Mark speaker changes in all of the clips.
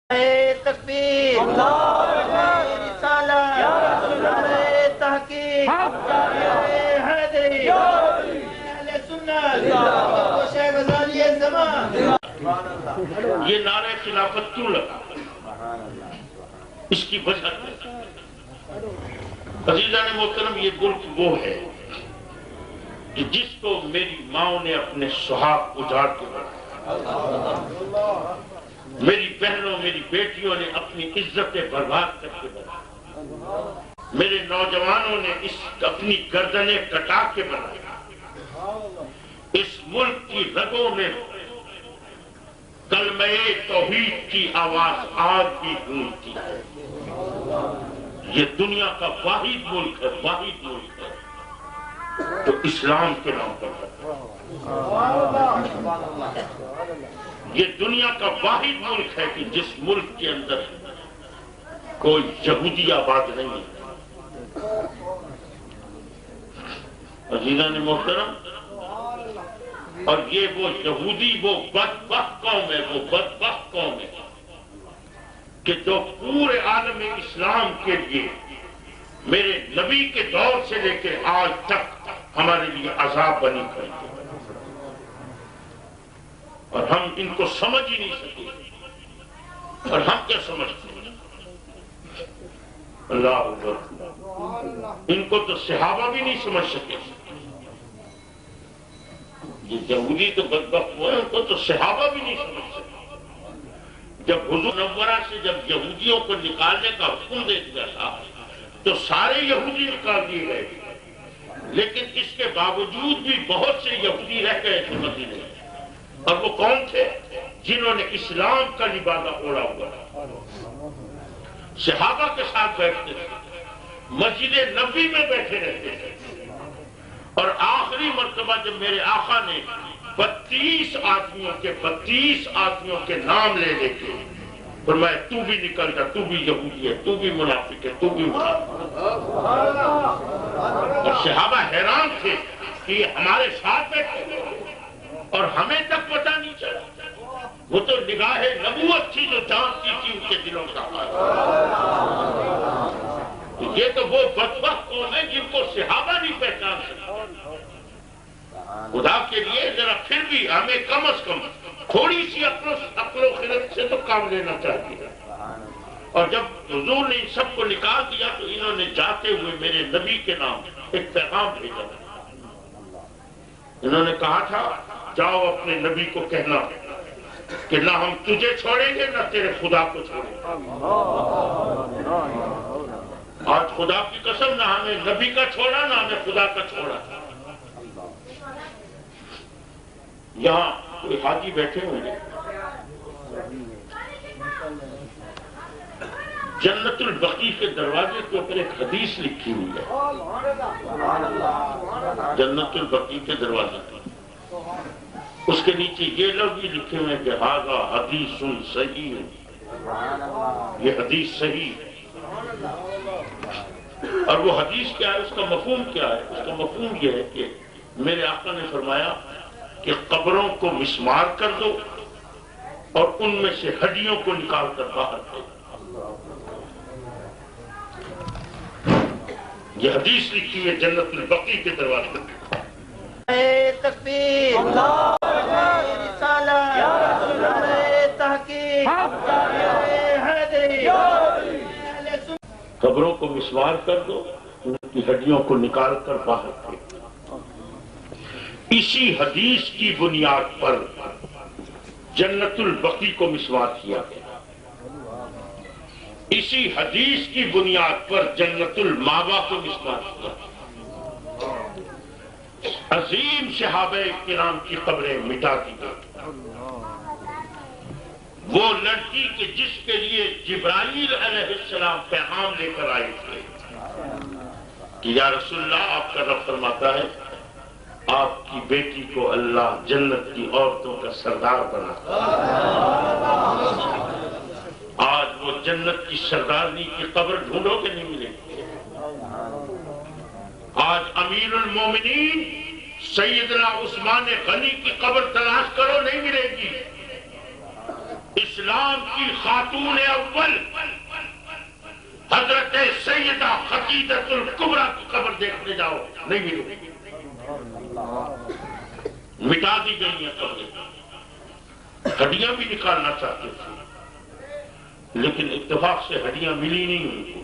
Speaker 1: تکبیر، رسالت، تحقیق، حیدری، اہل سنت، شیخ غزالی زمان۔
Speaker 2: یہ نعرہ خلافت کیوں لگا؟ اس کی وجہ عزیزان محترم، یہ ملک وہ ہے کہ جس کو میری ماں نے اپنے سہاگ اجاڑ کے بنایا، میری بہنوں میری بیٹیوں نے اپنی عزتیں برباد کر کے بنایا، میرے نوجوانوں نے اپنی گردنیں کٹا کے بنایا۔ اس ملک کی رگوں میں کلمہ توحید کی آواز آج بھی گونجتی ہے۔ یہ دنیا کا واحد ملک ہے، واحد ملک ہے تو اسلام کے نام پر ہے۔ یہ دنیا کا واحد ملک ہے کہ جس ملک کے اندر کوئی یہودی آباد نہیں ہے۔ عزیزان محترم، اور یہ وہ یہودی وہ بدبخت قوم ہے، وہ بدبخت قوم ہے کہ جو پورے عالم اسلام کے لیے میرے نبی کے دور سے لے کے آج تک ہمارے لیے عذاب بنی کھڑی ہے، اور ہم ان کو سمجھ ہی نہیں سکے۔ اور ہم کیا سمجھتے ہیں؟ اللہ اکبر، ان کو تو صحابہ بھی نہیں سمجھ سکے۔ یہ یہودی تو بدبخت ہوئے، ان کو تو صحابہ بھی نہیں سمجھ سکے۔ جب حضور نورہ سے جب یہودیوں کو نکالنے کا حکم دے دیا تھا تو سارے یہودی نکال دیے گئے، لیکن اس کے باوجود بھی بہت سے یہودی رہ گئے تھے مدینے میں۔ اور وہ کون تھے؟ جنہوں نے اسلام کا لبادہ اوڑھا ہوا تھا، صحابہ کے ساتھ بیٹھتے تھے، مسجد نبوی میں بیٹھے رہتے تھے۔ اور آخری مرتبہ جب میرے آقا نے 32 آدمیوں کے نام لے لے کے فرمایا تو بھی نکل جا، تو بھی یہودی ہے، تو بھی منافق ہے، تو بھی منافق ہے۔ اور صحابہ حیران تھے کہ یہ ہمارے ساتھ بیٹھے اور ہمیں تک پتہ نہیں چلا۔ وہ تو نگاہ نبوت تھی جو جانتی تھی ان کے دلوں کا حال۔ یہ تو وہ بدبخت قوم ہے جن کو صحابہ نہیں پہچان سکتے۔ خدا کے لیے ذرا پھر بھی ہمیں کم از کم تھوڑی سی عقل و خرد سے تو کام لینا چاہیے۔ اور جب حضور نے ان سب کو نکال دیا تو انہوں نے جاتے ہوئے میرے نبی کے نام ایک پیغام بھیجا۔ انہوں نے کہا تھا جاؤ اپنے نبی کو کہنا کہ نہ ہم تجھے چھوڑیں گے نہ تیرے خدا کو چھوڑیں گے۔ آج خدا کی قسم نہ ہمیں نبی کا چھوڑا نہ ہمیں خدا کا چھوڑا۔ یہاں کوئی حاجی بیٹھے ہوئے ہیں، جنت البقیع کے دروازے کے اوپر ایک حدیث لکھی ہوئی ہے۔ جنت البقیع کے دروازے پر اس کے نیچے یہ لفظ بھی لکھے ہوئے ہیں کہ ھذا حدیث صحیح، یہ حدیث صحیح ہے۔ اور وہ حدیث کیا ہے، اس کا مفہوم کیا ہے؟ اس کا مفہوم یہ ہے کہ میرے آقا نے فرمایا کہ قبروں کو مسمار کر دو اور ان میں سے ہڈیوں کو نکال کر باہر دو۔ یہ حدیث لکھی ہوئی ہے جنت البقیع کے دروازے پر۔
Speaker 1: تکبیر، رسالت، تحقیق، حیدری، اہل سنت۔
Speaker 2: قبروں کو مسمار کر دو، ان کی ہڈیوں کو نکال کر باہر پھینک دو۔ اسی حدیث کی بنیاد پر جنت البقیع کو مسمار کیا گیا۔ اسی حدیث کی بنیاد پر جنت المأویٰ کو مسمار کیا گیا۔ عظیم صحابہ کرام کی قبریں مٹا دی گئی۔ وہ لڑکی کہ جس کے لیے جبرائیل علیہ السلام پیغام لے کر آئے تھے کہ یا رسول اللہ آپ کا رب فرماتا ہے آپ کی بیٹی کو اللہ جنت کی عورتوں کا سردار بنا۔ آج وہ جنت کی سردارنی کی قبر ڈھونڈو کہ نہیں ملے گی۔ آج امیر المومنین سیدنا عثمان غنی کی قبر تلاش کرو نہیں ملے گی۔ اس اسلام کی خاتون اول حضرت سیدہ خدیجۃ الکبریٰ کی قبر دیکھنے جاؤ، نہیں ملے گی، مٹا دی گئی ہیں قبریں، ہڈیاں بھی نکالنا چاہتے تھے لیکن اتفاق سے ہڈیاں ملی نہیں ان کو۔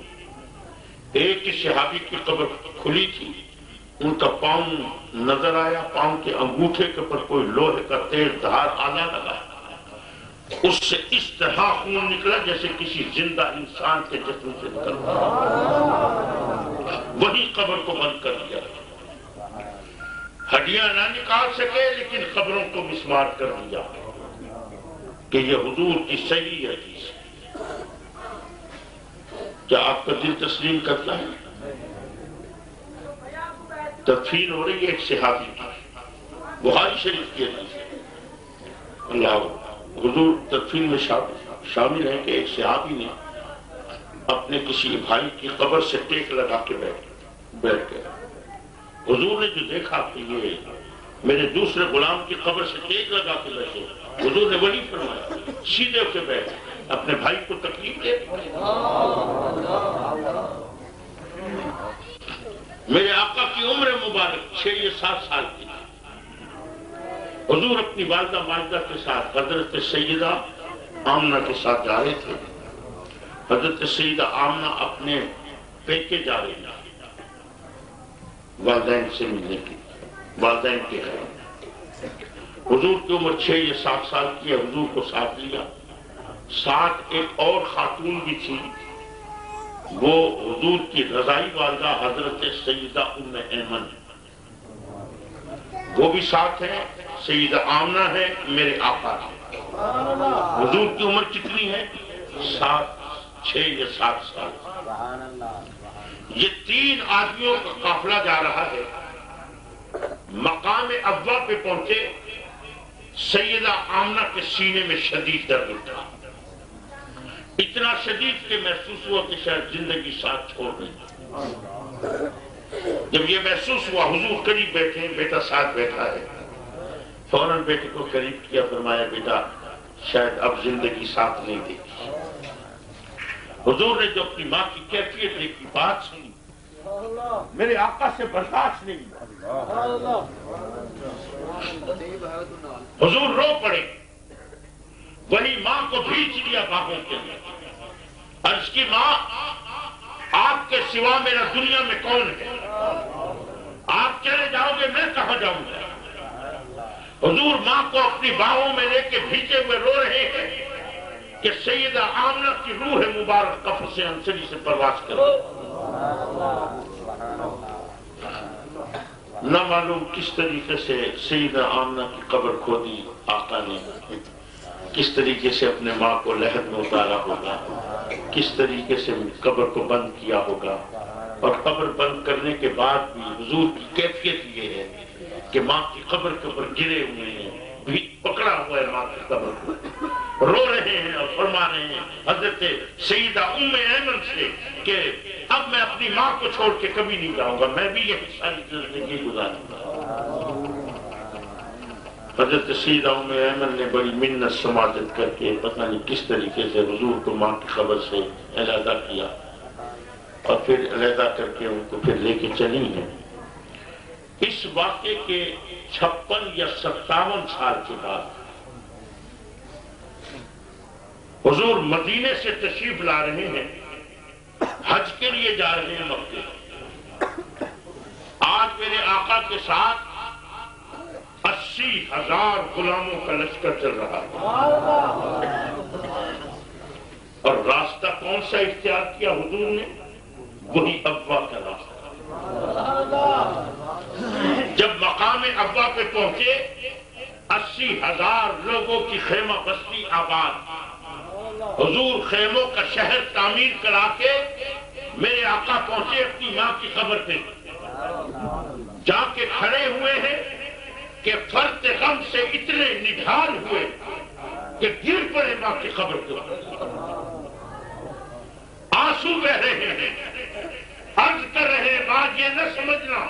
Speaker 2: ایک ہی صحابی کی قبر کھلی تھی، ان کا پاؤں نظر آیا، پاؤں کے انگوٹھے کے پر کوئی لوہے کا تیز دھار آنا لگا، اس سے اس طرح خون نکلا جیسے کسی زندہ انسان کے جسم سے نکلتا، وہی قبر کو بند کر دیا۔ ہڈیاں نہ نکال سکے لیکن قبروں کو مسمار کر دیا کہ یہ حضور کی صحیح حدیث ہے۔ کیا آپ کا دل تسلیم کرتا ہے؟ تدفین ہو رہی ہے ایک صحابی کی، بخاری شریف کی حدیث ہے۔ اللہ حضور تدفین میں شامل ہے کہ ایک صحابی نے اپنے کسی بھائی کی قبر سے ٹیک لگا کے بیٹھ گیا۔ حضور نے جو دیکھا کہ یہ میرے دوسرے غلام کی قبر سے ٹیک لگا کے بیٹھے، حضور نے وہی فرمایا سیدھے اٹھ کے بیٹھ، اپنے بھائی کو تکلیف دے۔ میرے آقا کی عمر مبارک 6 یا 7 سال کی، حضور اپنی والدہ ماجدہ کے ساتھ حضرت سیدہ آمنہ کے ساتھ جا رہے تھے۔ حضرت سیدہ آمنہ اپنے پیکے جا رہے ہیں والدین سے ملنے کی، والدین کے گھر۔ حضور کی عمر 6 یا 7 سال کی ہے، حضور کو ساتھ لیا، ساتھ ایک اور خاتون بھی تھی، وہ حضور کی رضائی والدہ حضرت سیدہ ام ایمن، وہ بھی ساتھ ہیں، سیدہ آمنہ ہے، میرے آقا ہے۔ حضور کی عمر کتنی ہے؟ 6 یا 7 سال۔ یہ 3 آدمیوں کا قافلہ جا رہا ہے، مقام ابوا پہ پہنچے، سیدہ آمنہ کے سینے میں شدید درد اٹھا، اتنا شدید کہ محسوس ہوا کہ شاید زندگی ساتھ چھوڑ رہی۔ جب یہ محسوس ہوا، حضور قریب بیٹھے ہیں، بیٹا ساتھ بیٹھا ہے، فوراً بیٹے کو قریب کیا، فرمایا بیٹا شاید اب زندگی ساتھ نہیں دے گی۔ حضور نے جو اپنی ماں کی کیفیت دیکھی، بات سنی، میرے آقا سے برداشت نہیں، حضور رو پڑے، وہی ماں کو بھیج لیا باہوں کے لیے، عرض کی ماں آپ کے سوا میرا دنیا میں کون ہے؟ آپ چلے جاؤ گے میں کہاں جاؤں گا؟ حضور ماں کو اپنی باہوں میں لے کے بھیجے ہوئے رو رہے ہیں کہ سیدہ آمنہ کی روح مبارک قفر سے انصری سے پرواز کرے۔ نہ معلوم کس طریقے سے سیدہ آمنہ کی قبر کھودی آقا نے، کس طریقے سے اپنے ماں کو لحد میں اتارا ہوگا، کس طریقے سے قبر کو بند کیا ہوگا، اور قبر بند کرنے کے بعد بھی حضور کی کیفیت یہ ہے کہ ماں کی قبر کے اوپر گرے ہوئے ہیں، بھی پکڑا ہوا ہے ماں کی قبر کو، رو رہے ہیں اور فرما رہے ہیں حضرت سیدہ ام ایمن سے کہ اب میں اپنی ماں کو چھوڑ کے کبھی نہیں جاؤں گا، میں بھی یہی ساری زندگی گزاروں گا۔ حضرت سیدہ ام ایمن نے بڑی منت سماجت کر کے پتہ نہیں کس طریقے سے حضور کو ماں کی قبر سے علیحدہ کیا، اور پھر علیحدہ کر کے ان کو پھر لے کے چلی ہیں۔ اس واقعے کے 56 یا 57 سال کے بعد حضور مدینے سے تشریف لا رہے ہیں، حج کے لیے جا رہے ہیں مکے۔ آج میرے آقا کے ساتھ 80,000 غلاموں کا لشکر چل رہا ہے، اور راستہ کون سا اختیار کیا حضور نے؟ وہی ابوا کا راستہ۔ جب مقام ابوا پہ پہنچے، 80,000 لوگوں کی خیمہ بستی آباد، حضور خیموں کا شہر تعمیر کرا کے میرے آقا پہنچے اپنی ماں کی قبر پہ، جا کے کھڑے ہوئے ہیں کہ فرط غم سے اتنے نڈھال ہوئے کہ گر پڑے ماں کی قبر کے اوپر، آنسو بہ رہے ہیں، عرض کر رہے ہیں ماں یہ نہ سمجھنا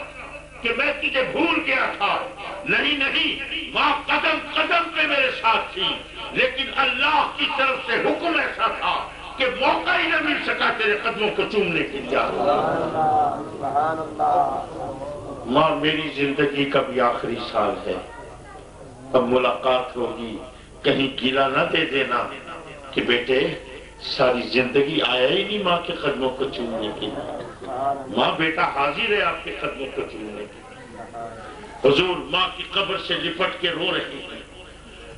Speaker 2: کہ میں تجھے بھول گیا تھا، نہیں نہیں، ماں قدم قدم پہ میرے ساتھ تھی، لیکن اللہ کی طرف سے حکم ایسا تھا کہ موقع ہی نہ مل سکا تیرے قدموں کو چومنے کے لیے۔ ماں میری زندگی کا بھی آخری سال ہے، اب ملاقات ہوگی، کہیں گیلا نہ دے دینا کہ بیٹے ساری زندگی آیا ہی نہیں ماں کے قدموں کو چومنے کے لیے۔ ماں بیٹا حاضر ہے آپ کے قدموں کو چومنے کے لیے۔ حضور ماں کی قبر سے لپٹ کے رو رہے ہیں۔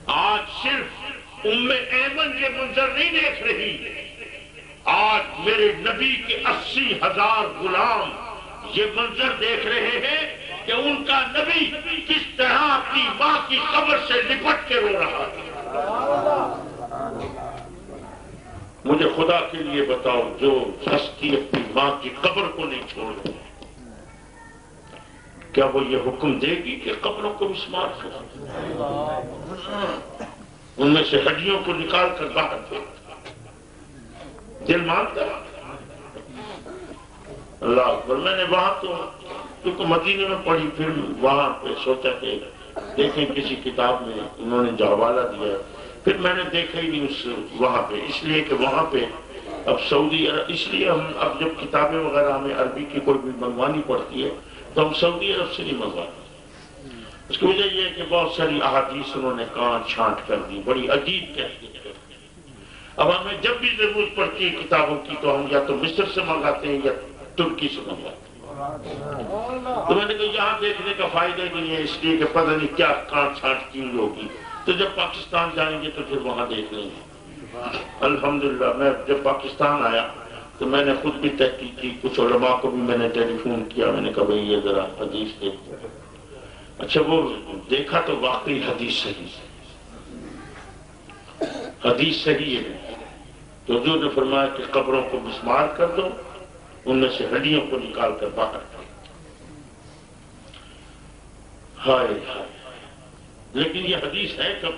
Speaker 2: آج صرف ام ایمن یہ منظر نہیں دیکھ رہی، آج میرے نبی کے 80,000 غلام یہ منظر دیکھ رہے ہیں کہ ان کا نبی کس طرح اپنی ماں کی قبر سے لپٹ کے رو رہا ہے۔ مجھے خدا کے لیے بتاؤ، جو ہستی اپنی ماں کی قبر کو نہیں چھوڑتی، کیا وہ یہ حکم دے گی کہ قبروں کو مسمار کرو، ان میں سے ہڈیوں کو نکال کر باہر دے؟ دل مانتا ہے؟ اللہ اکبر۔ میں نے وہاں تو کیونکہ مدینے میں پڑھی، پھر وہاں پہ سوچا کہ دیکھیں کسی کتاب میں انہوں نے جو حوالہ دیا، پھر میں نے دیکھا ہی نہیں وہاں پہ، اس لیے کہ وہاں پہ اب سعودی، اس لیے ہم اب جب کتابیں وغیرہ ہمیں عربی کی کوئی بھی منگوانی پڑتی ہے تو ہم سعودی عرب سے نہیں منگواتے۔ اس کی وجہ یہ ہے کہ بہت ساری احادیث انہوں نے کانٹ چھانٹ کر دی، بڑی عجیب تحقیق کر دی۔ اب ہمیں جب بھی ضرورت پڑتی ہے کتابوں کی تو ہم یا تو مصر سے منگاتے ہیں یا ترکی سے منگواتے ہیں۔ تو میں نے کہا یہاں دیکھنے کا فائدہ ہی نہیں ہے، اس لیے کہ پتہ نہیں کیا کانٹ چھانٹ کی ہوگی، تو جب پاکستان جائیں گے تو پھر وہاں دیکھ لیں گے۔ الحمدللہ میں جب پاکستان آیا تو میں نے خود بھی تحقیق کی، کچھ علماء کو بھی میں نے ٹیلی فون کیا، میں نے کہا بھئی یہ ذرا حدیث دیکھو۔ اچھا وہ دیکھا تو واقعی حدیث صحیح ہے، حدیث صحیح ہے۔ تو حضور نے فرمایا کہ قبروں کو مسمار کر دو، ان میں سے ہڈیوں کو نکال کر باہر کر۔ ہائے ہائے، لیکن یہ حدیث ہے کب؟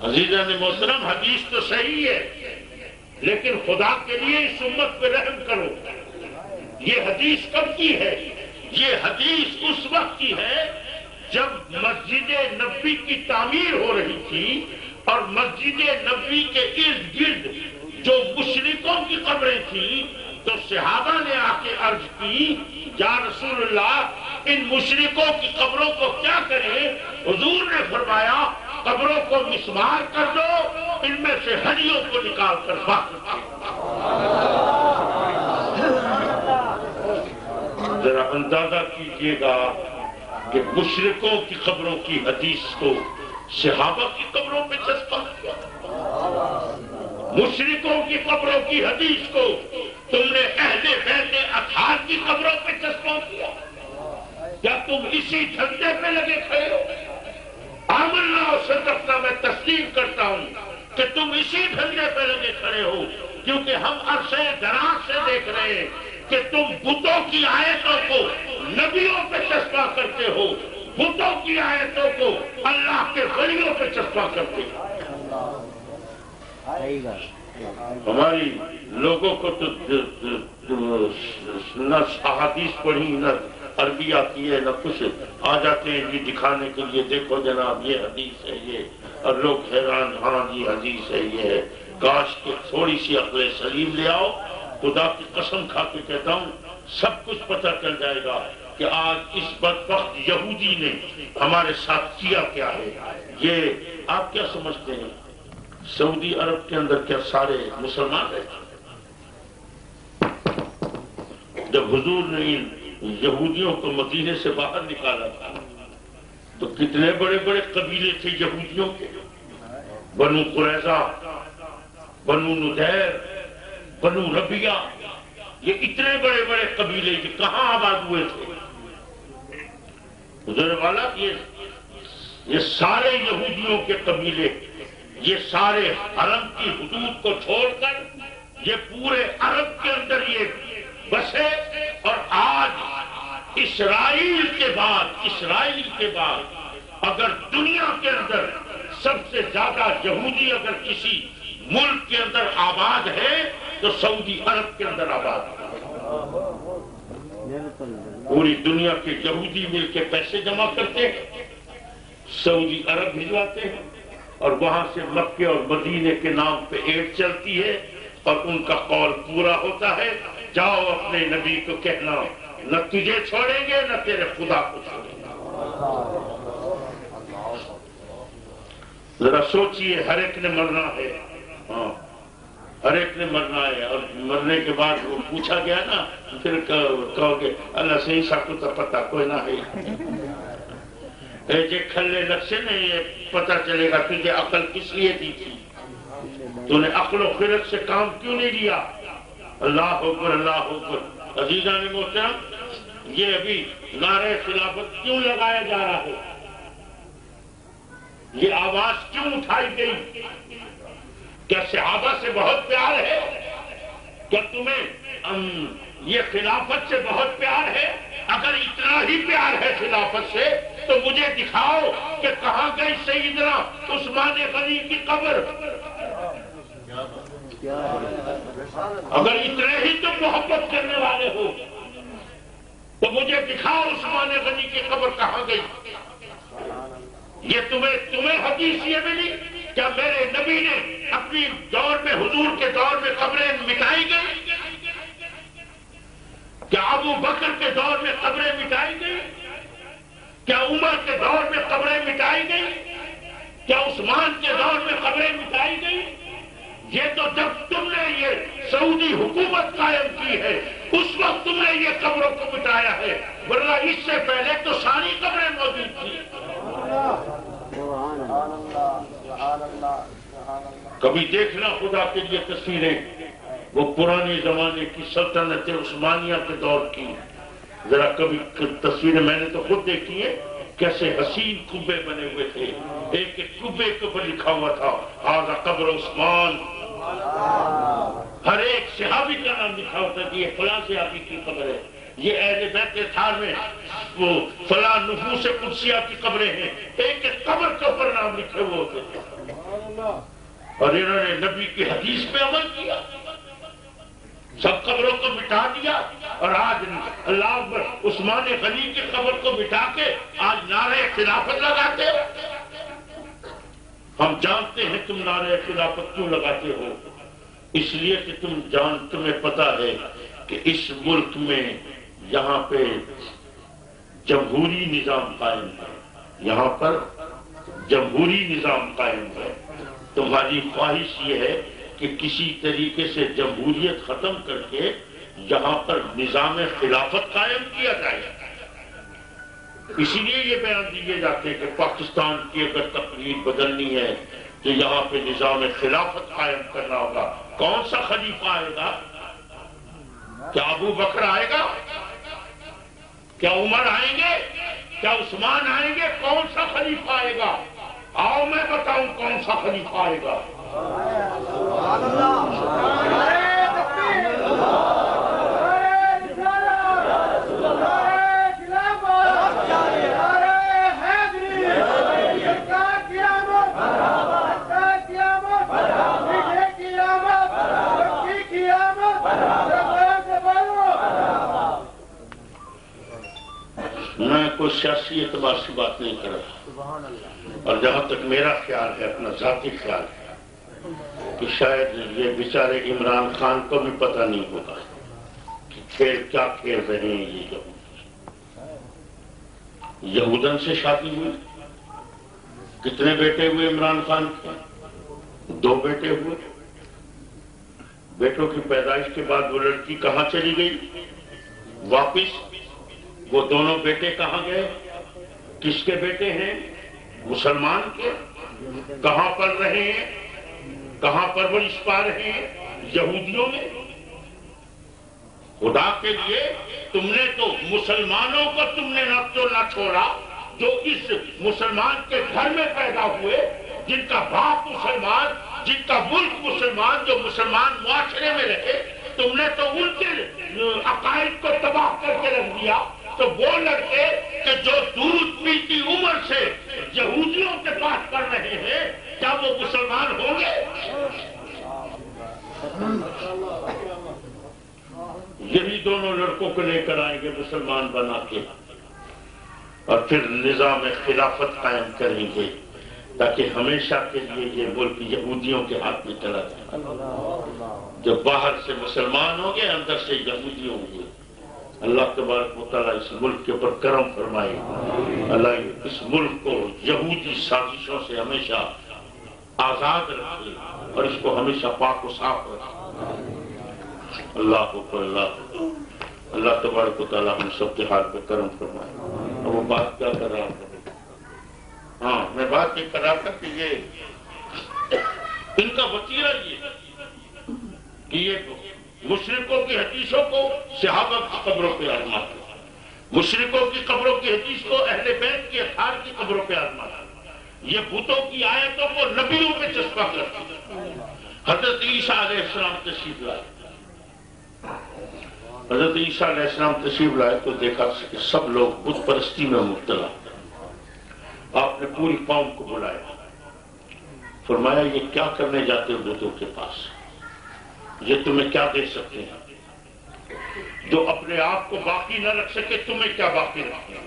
Speaker 2: عزیزان محترم، حدیث تو صحیح ہے، لیکن خدا کے لیے اس امت پہ رحم کرو۔ یہ حدیث کب کی ہے؟ یہ حدیث اس وقت کی ہے جب مسجد نبوی کی تعمیر ہو رہی تھی اور مسجد نبوی کے ارد گرد جو مشرکوں کی قبریں تھیں، تو صحابہ نے آ کے عرض کی یا رسول اللہ ان مشرکوں کی قبروں کو کیا کریں؟ حضور نے فرمایا قبروں کو مسمار کر دو، ان میں سے ہڈیوں کو نکال کر باہر ذرا اندازہ کیجئے گا کہ مشرکوں کی قبروں کی حدیث کو صحابہ کی قبروں پہ چسپاں کیا، مشرکوں کی قبروں کی حدیث کو تم نے اہل بیت اطہار کی قبروں پہ چسپاں کیا۔ کیا تم اسی دھندے پہ لگے کھڑے ہو؟ آمنا و صدقنا، میں تسلیم کرتا ہوں کہ تم اسی دھندے پہ لگے کھڑے ہو، کیونکہ ہم عرصے دراز سے دیکھ رہے ہیں کہ تم بتوں کی آیتوں کو نبیوں پہ چسپاں کرتے ہو، بتوں کی آیتوں کو اللہ کے ولیوں پہ چسپاں کرتے ہو۔ ہماری لوگوں کو تو نہ احادیث پڑھی، نہ عربی آتی ہے، نہ کچھ، آ جاتے ہیں جی دکھانے کے لیے، دیکھو جناب یہ حدیث ہے یہ، اور لوگ حیران، ہاں جی حدیث ہے یہ ہے۔ کاش کہ تھوڑی سی عقل سلیم لے آؤ، خدا کی قسم کھا کے کہتا ہوں سب کچھ پتہ چل جائے گا کہ آج اس بدبخت یہودی نے ہمارے ساتھ کیا کیا ہے۔ یہ آپ کیا سمجھتے ہیں سعودی عرب کے اندر کیا سارے مسلمان ہیں؟ جب حضور نے یہودیوں کو مدینے سے باہر نکالا تھا تو کتنے بڑے بڑے قبیلے تھے یہودیوں کے، بنو قریظہ، بنو نذیر، بنو ربیہ، یہ اتنے بڑے بڑے قبیلے یہ کہاں آباد ہوئے تھے؟ حضور والا یہ سارے یہودیوں کے قبیلے، یہ سارے حرم کی حدود کو چھوڑ کر یہ پورے عرب کے اندر یہ بسے، اور آج اسرائیل کے بعد اگر دنیا کے اندر سب سے زیادہ یہودی اگر کسی ملک کے اندر آباد ہے تو سعودی عرب کے اندر آباد ہے۔ پوری دنیا کے یہودی مل کے پیسے جمع کرتے ہیں، سعودی عرب بھجواتے ہیں اور وہاں سے مکے اور مدینے کے نام پہ ایڈ چلتی ہے اور ان کا قول پورا ہوتا ہے، جاؤ اپنے نبی کو کہنا نہ تجھے چھوڑیں گے نہ تیرے خدا کو چھوڑیں گے۔ ذرا سوچئے، ہر ایک نے مرنا ہے، ہاں ہر ایک نے مرنا ہے، اور مرنے کے بعد وہ پوچھا گیا نا، پھر کہو گے اللہ صحیح ساکو تو پتہ کوئی نہ ہے، جے کھلے لکشے نے یہ پتہ چلے گا تجھے عقل کس لیے دی تھی، تو نے عقل و خرد سے کام کیوں نہیں لیا؟ اللہ اکبر اللہ اکبر۔ عزیزان محترم، یہ ابھی نعرہ خلافت کیوں لگایا جا رہا ہے؟ یہ آواز کیوں اٹھائی گئی؟ کیا صحابہ سے بہت پیار ہے؟ کیا تمہیں یہ خلافت سے بہت پیار ہے؟ اگر اتنا ہی پیار ہے خلافت سے تو مجھے دکھاؤ کہ کہاں گئی سیدنا عثمان غنی کی قبر۔ اگر اتنے ہی تم محبت کرنے والے ہو تو مجھے دکھاؤ عثمان غنی کی قبر کہاں گئی۔ یہ تمہیں حدیث یہ ملی کیا میرے نبی نے اپنی دور میں، حضور کے دور میں قبریں مٹائی گئی؟ کیا ابو بکر کے دور میں قبریں مٹائی گئی؟ کیا عمر کے دور میں قبریں مٹائی گئی؟ کیا عثمان کے دور میں قبریں مٹائی گئی؟ یہ تو جب تم نے یہ سعودی حکومت قائم کی ہے اس وقت تم نے یہ قبروں کو مٹایا ہے، ورنہ اس سے پہلے تو ساری قبریں موجود تھیں۔ کبھی دیکھنا خدا کے لیے تصویریں، وہ پرانے زمانے کی سلطنت عثمانیہ کے دور کی، ذرا کبھی تصویریں میں نے تو خود دیکھی ہیں، کیسے حسین قبے بنے ہوئے تھے، ایک ایک قبے کے اوپر لکھا ہوا تھا ھذا قبر عثمان، ہر ایک صحابی کا نام لکھا ہوتا ہے کہ یہ فلاں صحابی کی قبر ہے، یہ اہل بیت اطہار میں وہ فلاں نفوس قدسیہ کی قبریں ہیں، ایک ایک قبر کے اوپر نام لکھے ہوئے ہوتے تھے، اور انہوں نے نبی کی حدیث پہ عمل کیا، سب قبروں کو مٹا دیا، اور آج اللہ اکبر عثمان غنی کی قبر کو مٹا کے آج نعرہ خلافت لگاتے ہو۔ ہم جانتے ہیں تم نعرہ خلافت کیوں لگاتے ہو، اس لیے کہ تمہیں پتا ہے کہ اس ملک میں یہاں پہ جمہوری نظام قائم ہے، یہاں پر جمہوری نظام قائم ہے، تمہاری خواہش یہ ہے کہ کسی طریقے سے جمہوریت ختم کر کے یہاں پر نظام خلافت قائم کیا جائے، اسی لیے یہ بیان دیے جاتے ہیں کہ پاکستان کی اگر تقریر بدلنی ہے تو یہاں پہ نظام خلافت قائم کرنا ہوگا۔ کون سا خلیفہ آئے گا؟ کیا ابو بکر آئے گا؟ کیا عمر آئیں گے؟ کیا عثمان آئیں گے؟ کون سا خلیفہ آئے گا؟ آؤ میں بتاؤں کون سا خلیفہ آئے گا۔ میں کوئی سیاسی اعتبار سے بات نہیں کر رہا، اور جہاں تک میرا خیال ہے، اپنا ذاتی خیال ہے کہ شاید یہ بیچارے عمران خان کو بھی پتہ نہیں ہوگا کہ کھیل کیا کھیل رہے ہیں یہ یہودن سے شادی ہوئی، کتنے بیٹے ہوئے عمران خان کے؟ 2 بیٹے ہوئے، بیٹوں کی پیدائش کے بعد وہ لڑکی کہاں چلی گئی؟ واپس وہ دونوں بیٹے کہاں گئے؟ کس کے بیٹے ہیں؟ مسلمان کے۔ کہاں پڑھ رہے ہیں؟ کہاں پرورش پا رہے ہیں؟ یہودیوں میں۔ خدا کے لیے تم نے تو مسلمانوں کو تم نے نہ چھوڑا جو اس مسلمان کے گھر میں پیدا ہوئے، جن کا باپ مسلمان، جن کا ملک مسلمان، جو مسلمان معاشرے میں رہے، تم نے تو ان کے عقائد کو تباہ کر کے رکھ دیا۔ تو وہ لڑکے کہ جو دودھ پیتی عمر سے یہودیوں کے پاس پڑھ رہے ہیں، کیا وہ مسلمان ہوں گے؟ یہی دونوں لڑکوں کو لے کر آئیں گے مسلمان بنا کے، اور پھر نظام خلافت قائم کریں گے تاکہ ہمیشہ کے لیے یہ ملک یہودیوں کے ہاتھ میں چلا جائے. جو باہر سے مسلمان ہوں گے اندر سے یہودی ہوں گے. اللہ تبارک و تعالیٰ اس ملک کے اوپر کرم فرمائے. اللہ اس ملک کو یہودی سازشوں سے ہمیشہ آزاد رکھے اور اس کو ہمیشہ پاک و صاف رکھے. اللہ اکبر اللہ. اللہ تبارک و تعالیٰ ہم سب کے حال پہ کرم فرمائے. اور وہ بات کیا کر رہا تھا؟ ہاں میں بات یہ کر رہا تھا کہ یہ ان کا وتیرہ یہ کہ یہ مشرکوں کی حدیثوں کو صحابہ کی قبروں پہ آزماتے، مشرکوں کی قبروں کی حدیث کو اہل بیت کی اطہار کی قبروں پہ آزماتے، یہ بتوں کی آیتوں کو نبیوں پہ چسپاں کرتے. حضرت عیسیٰ علیہ السلام تشریف لائے. حضرت عیسیٰ علیہ السلام تشریف لائے تو دیکھا کہ سب لوگ بت پرستی میں مبتلا. آپ نے پوری قوم کو بلایا، فرمایا یہ کیا کرنے جاتے ہو بتوں کے پاس؟ یہ تمہیں کیا دے سکتے ہیں؟ جو اپنے آپ کو باقی نہ رکھ سکے تمہیں کیا باقی رکھیں گے؟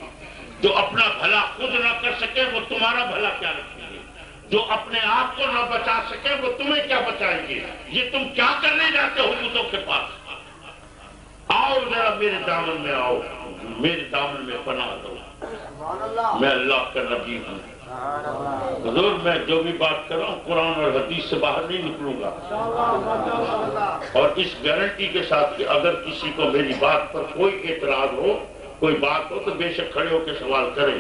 Speaker 2: جو اپنا بھلا خود نہ کر سکے وہ تمہارا بھلا کیا رکھیں گے؟ جو اپنے آپ کو نہ بچا سکے وہ تمہیں کیا بچائیں گے؟ یہ تم کیا کرنے جاتے ہو بتوں کے پاس؟ آؤ ذرا میرے دامن میں آؤ، میرے دامن میں پناہ دو. میں اللہ کا نبی ہوں. حضور میں جو بھی بات کر رہا ہوں قرآن اور حدیث سے باہر نہیں نکلوں گا، اور اس گارنٹی کے ساتھ کہ اگر کسی کو میری بات پر کوئی اعتراض ہو، کوئی بات ہو تو بے شک کھڑے ہو کے سوال کرے،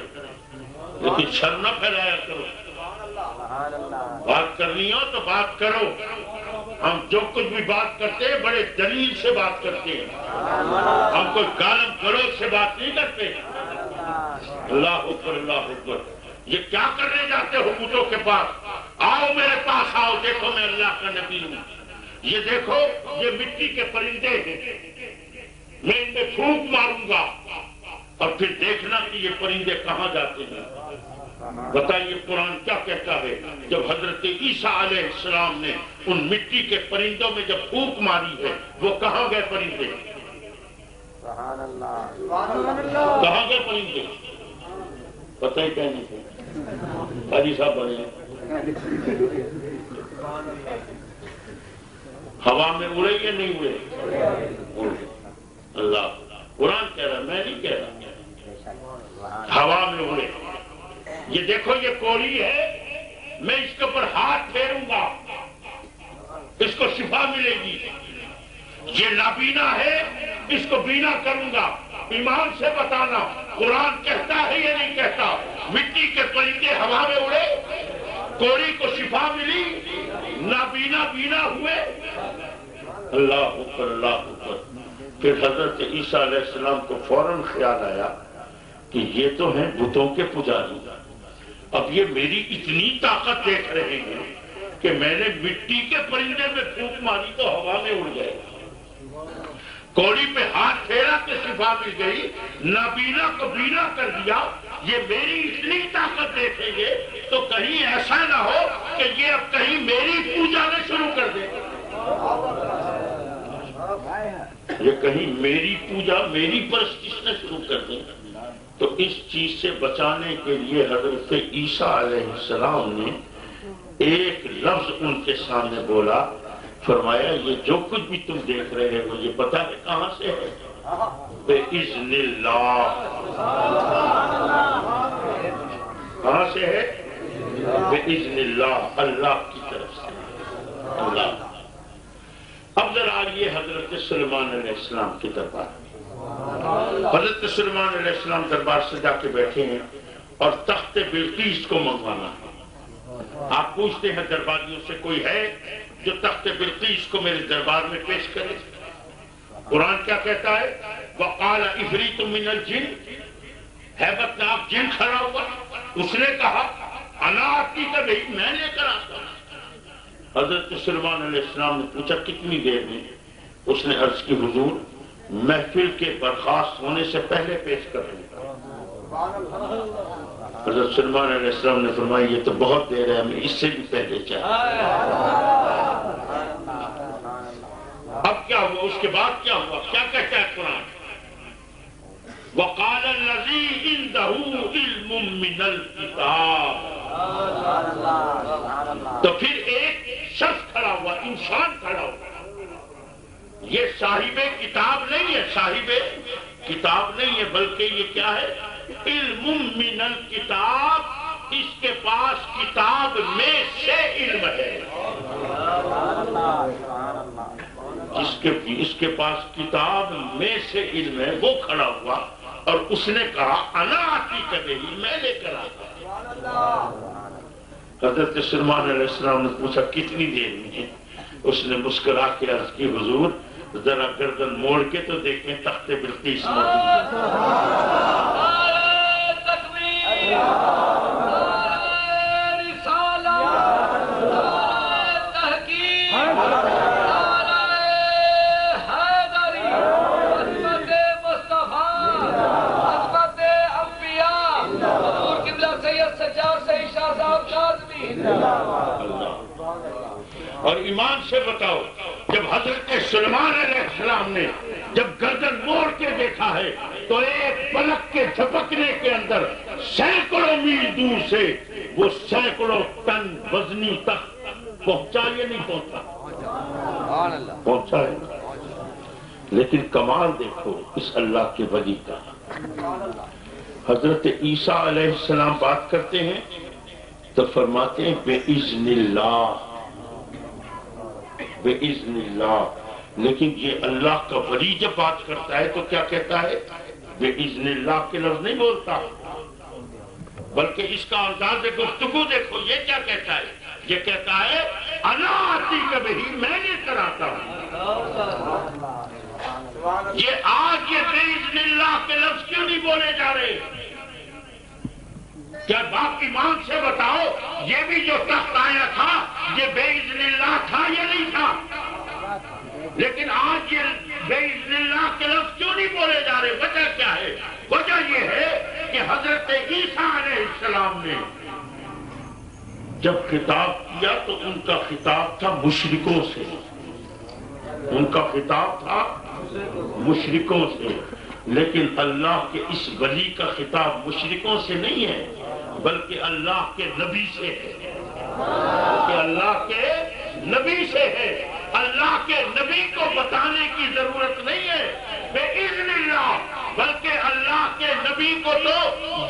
Speaker 2: لیکن شر نہ پھیلایا کرو. بات کرنی ہو تو بات کرو. ہم جو کچھ بھی بات کرتے ہیں بڑے دلیل سے بات کرتے ہیں، ہم کوئی گالم گلوچ سے بات نہیں کرتے. اللہ اکبر اللہ اکبر. یہ کیا کرنے جاتے ہو بتوں کے پاس؟ آؤ میرے پاس آؤ، دیکھو میں اللہ کا نبی ہوں. یہ دیکھو یہ مٹی کے پرندے ہیں، میں ان پہ پھونک ماروں گا اور پھر دیکھنا کہ یہ پرندے کہاں جاتے ہیں. بتائیے قرآن کیا کہتا ہے؟ جب حضرت عیسیٰ علیہ السلام نے ان مٹی کے پرندوں میں جب پھونک ماری ہے وہ کہاں گئے پرندے؟ کہاں گئے پرندے؟ پتہ ہی کہنے سے حاجی صاحب بنے ہوا میں اڑے یا نہیں اڑے؟ اللہ قرآن کہہ رہا، میں نہیں کہہ رہا. ہوا میں اڑے. یہ دیکھو یہ کوڑی ہے، میں اس کے اوپر ہاتھ پھیروں گا اس کو شفا ملے گی. یہ نابینا ہے اس کو بینا کروں گا. ایمان سے بتانا قرآن کہتا ہے یا نہیں کہتا؟ مٹی کے پرندے ہوا میں اڑے، کوڑی کو شفا ملی، نابینا بینا ہوئے. اللہ اکبر اللہ اکبر. پھر حضرت عیسیٰ علیہ السلام کو فوراً خیال آیا کہ یہ تو ہیں بتوں کے پجاری، اب یہ میری اتنی طاقت دیکھ رہے ہیں کہ میں نے مٹی کے پرندے میں پھونک ماری تو ہوا میں اڑ گئے، کوڑی پہ ہاتھ پھیرا تو شفا مل گئی، نابینا کو بینا کر دیا. یہ میری اتنی طاقت دیکھیں گے تو کہیں ایسا نہ ہو کہ یہ اب کہیں میری پوجا میں شروع کر دے. یہ کہیں میری پوجا میری پرستش نہ شروع کر دیں. تو اس چیز سے بچانے کے لیے حضرت عیسیٰ علیہ السلام نے ایک لفظ ان کے سامنے بولا. فرمایا یہ جو کچھ بھی تم دیکھ رہے ہو یہ پتہ ہے کہاں سے ہے؟ بِإِذْنِ اللَّهِ. کہاں سے ہے؟ بِإِذْنِ اللَّهِ، اللہ کی طرف سے. اللہ. اب ذرا آئیے حضرت سلیمان علیہ السلام کی دربار. حضرت سلیمان علیہ السلام دربار سے جا کے بیٹھے ہیں اور تخت بلقیس کو منگوانا ہے. آپ پوچھتے ہیں درباریوں سے کوئی ہے جو تخت بلقیس کو میرے دربار میں پیش کرے؟ قرآن کیا کہتا ہے؟ وَقَالَ عِفْرِيتٌ مِّنَ الْجِنِّ. ہیبت ناک جن کھڑا ہوا، اس نے کہا انا آتی کا نہیں، میں لے کر آتا ہوں. حضرت سلیمان علیہ السلام نے پوچھا کتنی دیر میں؟ اس نے عرض کی حضور محفل کے برخاست ہونے سے پہلے پیش کر دوں گا. حضرت سلیمان علیہ السلام نے فرمایا یہ تو بہت دیر ہے، ہمیں اس سے بھی پہلے چاہیے. اب کیا ہوا؟ اس کے بعد کیا ہوا؟ کیا کہتا ہے قرآن؟ وَقَالَ الَّذِي عِندَهُ عنده علم من الکتاب. تو پھر ایک شخص کھڑا ہوا، انسان کھڑا ہوا. یہ صاحب کتاب نہیں ہے، صاحب کتاب نہیں ہے، بلکہ یہ کیا ہے؟ علم من الکتاب. اس کے پاس کتاب میں سے علم ہے. اس کے پاس کتاب میں سے علم ہے. وہ کھڑا ہوا اور اس نے کہا انا آتیک بہ، میں لے کر آتا. حضرت سلیمان علیہ السلام نے پوچھا کتنی دیر میں؟ اس نے مسکرا کے عرض کی حضور ذرا گردن موڑ کے تو دیکھیں تخت بلقیس موجود ہے. اور ایمان سے بتاؤ، جب حضرت سلیمان علیہ السلام نے جب گردن موڑ کے دیکھا ہے تو ایک پلک کے جھپکنے کے اندر سینکڑوں میل دور سے وہ سینکڑوں ٹن وزنی تک پہنچا یا نہیں پہنچا؟ پہنچا ہے. لیکن کمال دیکھو اس اللہ کے ولی کا. حضرت عیسیٰ علیہ السلام بات کرتے ہیں تو فرماتے ہیں بِإِذْنِ اللَّهِ، بِإِذْنِ اللَّهِ. لیکن یہ اللہ کا ولی جب بات کرتا ہے تو کیا کہتا ہے؟ بِإِذْنِ اللَّهِ کے لفظ نہیں بولتا، بلکہ اس کا انداز گفتگو دیکھو. یہ کیا کہتا ہے؟ یہ کہتا ہے انا آتیک بہ، میں لے کر آتا ہوں. یہ آج یہ بِإِذْنِ اللَّهِ کے لفظ کیوں نہیں بولے جا رہے؟ کیا باپ ایمان سے بتاؤ، یہ بھی جو تخت آیا تھا یہ بِإِذْنِ اللَّهِ تھا یا نہیں تھا؟ لیکن آج یہ بِإِذْنِ اللَّهِ کے لفظ کیوں نہیں بولے جا رہے؟ وجہ کیا ہے؟ وجہ یہ ہے کہ حضرت عیسیٰ علیہ السلام نے جب خطاب کیا تو ان کا خطاب تھا مشرکوں سے. ان کا خطاب تھا مشرکوں سے. لیکن اللہ کے اس ولی کا خطاب مشرکوں سے نہیں ہے، بلکہ اللہ کے نبی سے ہے. کہ اللہ کے نبی سے ہے. اللہ کے نبی کو بتانے کی ضرورت نہیں ہے بِإِذْنِ اللَّهِ، بلکہ اللہ کے نبی کو تو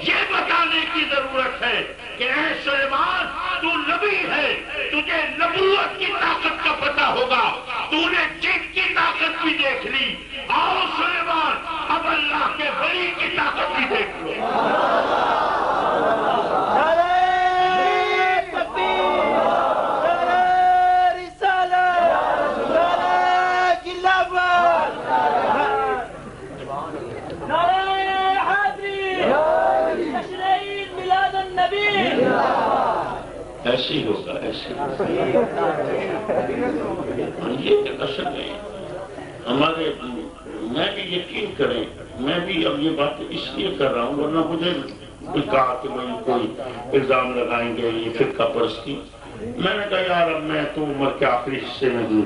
Speaker 2: یہ بتانے کی ضرورت ہے کہ اے سلیمان تو نبی ہے، تجھے نبوت کی طاقت کا پتہ ہوگا، تو نے جن کی طاقت بھی دیکھ لی. آؤ سلیمان اب اللہ کے ولی کی طاقت بھی دیکھ لو. ایسے ہی ہوگا، ایسے یہ اصل ہے ہمارے. میں بھی یقین کریں، میں بھی اب یہ بات اس لیے کر رہا ہوں، ورنہ مجھے کہا کہ بھائی کوئی الزام لگائیں گے یہ فرقہ پرستی. میں نے کہا یار اب میں تو عمر کے آخری حصے میں ہوں،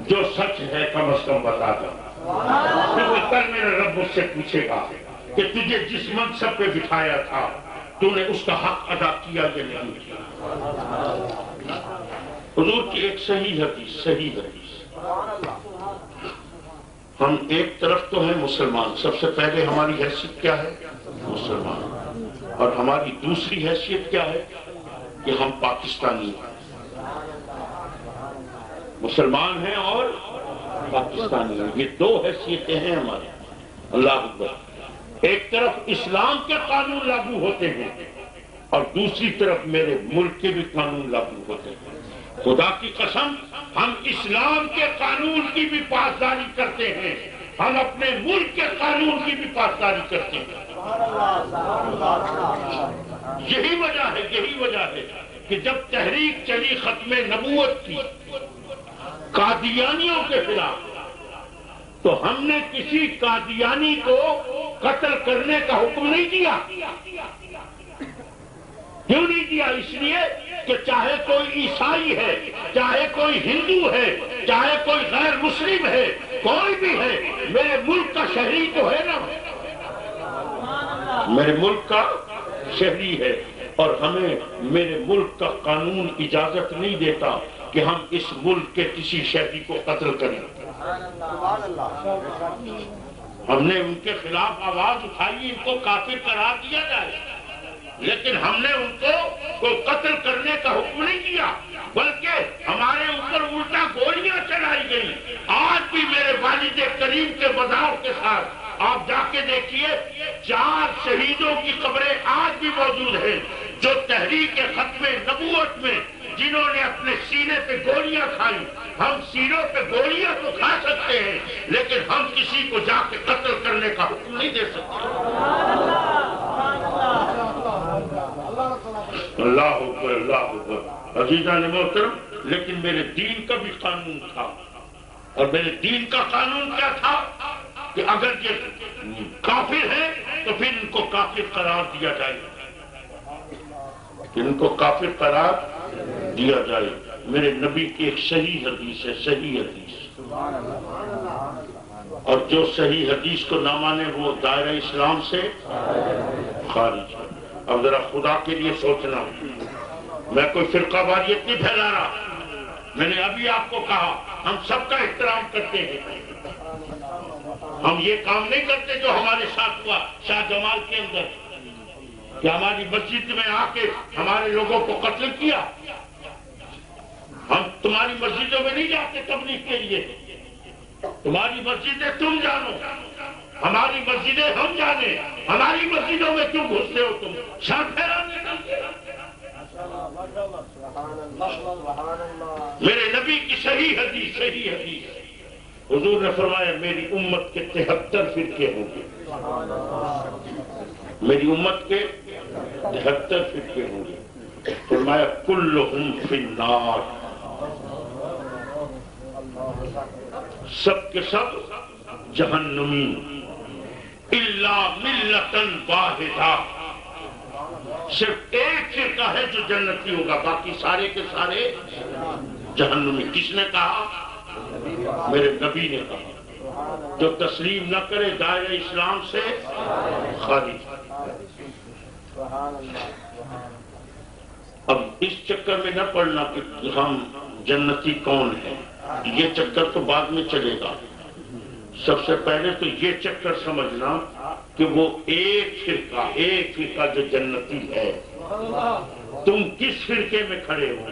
Speaker 2: جو سچ ہے کم از کم بتا دوں. کل میرا رب مجھ سے پوچھے گا کہ تجھے جس منصب پہ بٹھایا تھا تو نے اس کا حق ادا کیا یا نہیں کیا. حضور کی ایک صحیح حدیث. ہم ایک طرف تو ہیں مسلمان، سب سے پہلے ہماری حیثیت کیا ہے؟ مسلمان. اور ہماری دوسری حیثیت کیا ہے؟ کہ ہم پاکستانی ہیں. مسلمان ہیں اور پاکستانی ہیں، یہ دو حیثیتیں ہیں ہماری. اللہ اکبر. ایک طرف اسلام کے قانون لاگو ہوتے ہیں اور دوسری طرف میرے ملک کے بھی قانون لاگو ہوتے ہیں. خدا کی قسم ہم اسلام کے قانون کی بھی پاسداری کرتے ہیں، ہم اپنے ملک کے قانون کی بھی پاسداری کرتے ہیں. یہی وجہ ہے کہ جب تحریک چلی ختم نبوت کی قادیانیوں کے خلاف تو ہم نے کسی قادیانی کو قتل کرنے کا حکم نہیں دیا. کیوں نہیں دیا؟ اس لیے کہ چاہے کوئی عیسائی ہے، چاہے کوئی ہندو ہے، چاہے کوئی غیر مسلم ہے، کوئی بھی ہے، میرے ملک کا شہری تو ہے نا. میرے ملک کا شہری ہے، اور ہمیں میرے ملک کا قانون اجازت نہیں دیتا کہ ہم اس ملک کے کسی شہری کو قتل کریں۔ ہم نے ان کے خلاف آواز اٹھائی، ان کو کافر قرار دیا جائے، لیکن ہم نے ان کو کوئی قتل کرنے کا حکم نہیں دیا، بلکہ ہمارے اوپر الٹا گولیاں چلائی گئی۔ آج بھی میرے والد کریم کے مزار کے ساتھ آپ جا کے دیکھیے، 4 شہیدوں کی قبریں آج بھی موجود ہیں، جو تحریک ختم نبوت میں جنہوں نے اپنے سینے پہ گولیاں کھائی۔ ہم سینوں پہ گولیاں تو کھا سکتے ہیں، لیکن ہم کسی کو جا کے قتل کرنے کا حکم نہیں دے سکتے۔ اللہ اکبر، اللہ اکبر۔ عزیزان محترم، لیکن میرے دین کا بھی قانون تھا، اور میرے دین کا قانون کیا تھا کہ اگر یہ کافر ہے تو پھر ان کو کافر قرار دیا جائے، ان کو کافر قرار دیا جائے۔ میرے نبی کی ایک صحیح حدیث ہے، صحیح حدیث، اور جو صحیح حدیث کو نہ مانے وہ دائرہ اسلام سے خارج ہے۔ اب ذرا خدا کے لیے سوچنا، میں کوئی فرقہ واریت نہیں پھیلا رہا، میں نے ابھی آپ کو کہا ہم سب کا احترام کرتے ہیں، ہم یہ کام نہیں کرتے جو ہمارے ساتھ ہوا شاہ جمال کے اندر، کہ ہماری مسجد میں آ کے ہمارے لوگوں کو قتل کیا۔ ہم تمہاری مسجدوں میں نہیں جاتے تبلیغ کے لیے، تمہاری مسجدیں تم جانو، ہماری مسجدیں ہم جانے، ہماری مسجدوں میں کیوں گھستے ہو تم؟ شاہ پھیرانے میرے نبی کی صحیح حدیث، صحیح حدیث، حضور نے فرمایا میری امت کے 73 فرقے ہوں گے، میری امت کے 73 فرقے ہوں گے۔ فرمایا کلہم فی النار، سب کے سب جہنمی، الا ملۃ واحدہ، صرف ایک فرقہ ہے جو جنتی ہوگا، باقی سارے کے سارے جہنمی۔ کس نے کہا؟ میرے نبی نے کہا۔ جو تسلیم نہ کرے دائرہ اسلام سے خارج۔ اب اس چکر میں نہ پڑنا کہ ہم جنتی کون ہیں، یہ چکر تو بعد میں چلے گا۔ سب سے پہلے تو یہ چکر سمجھنا کہ وہ ایک فرقہ جو جنتی ہے، تم کس فرقے میں کھڑے ہو،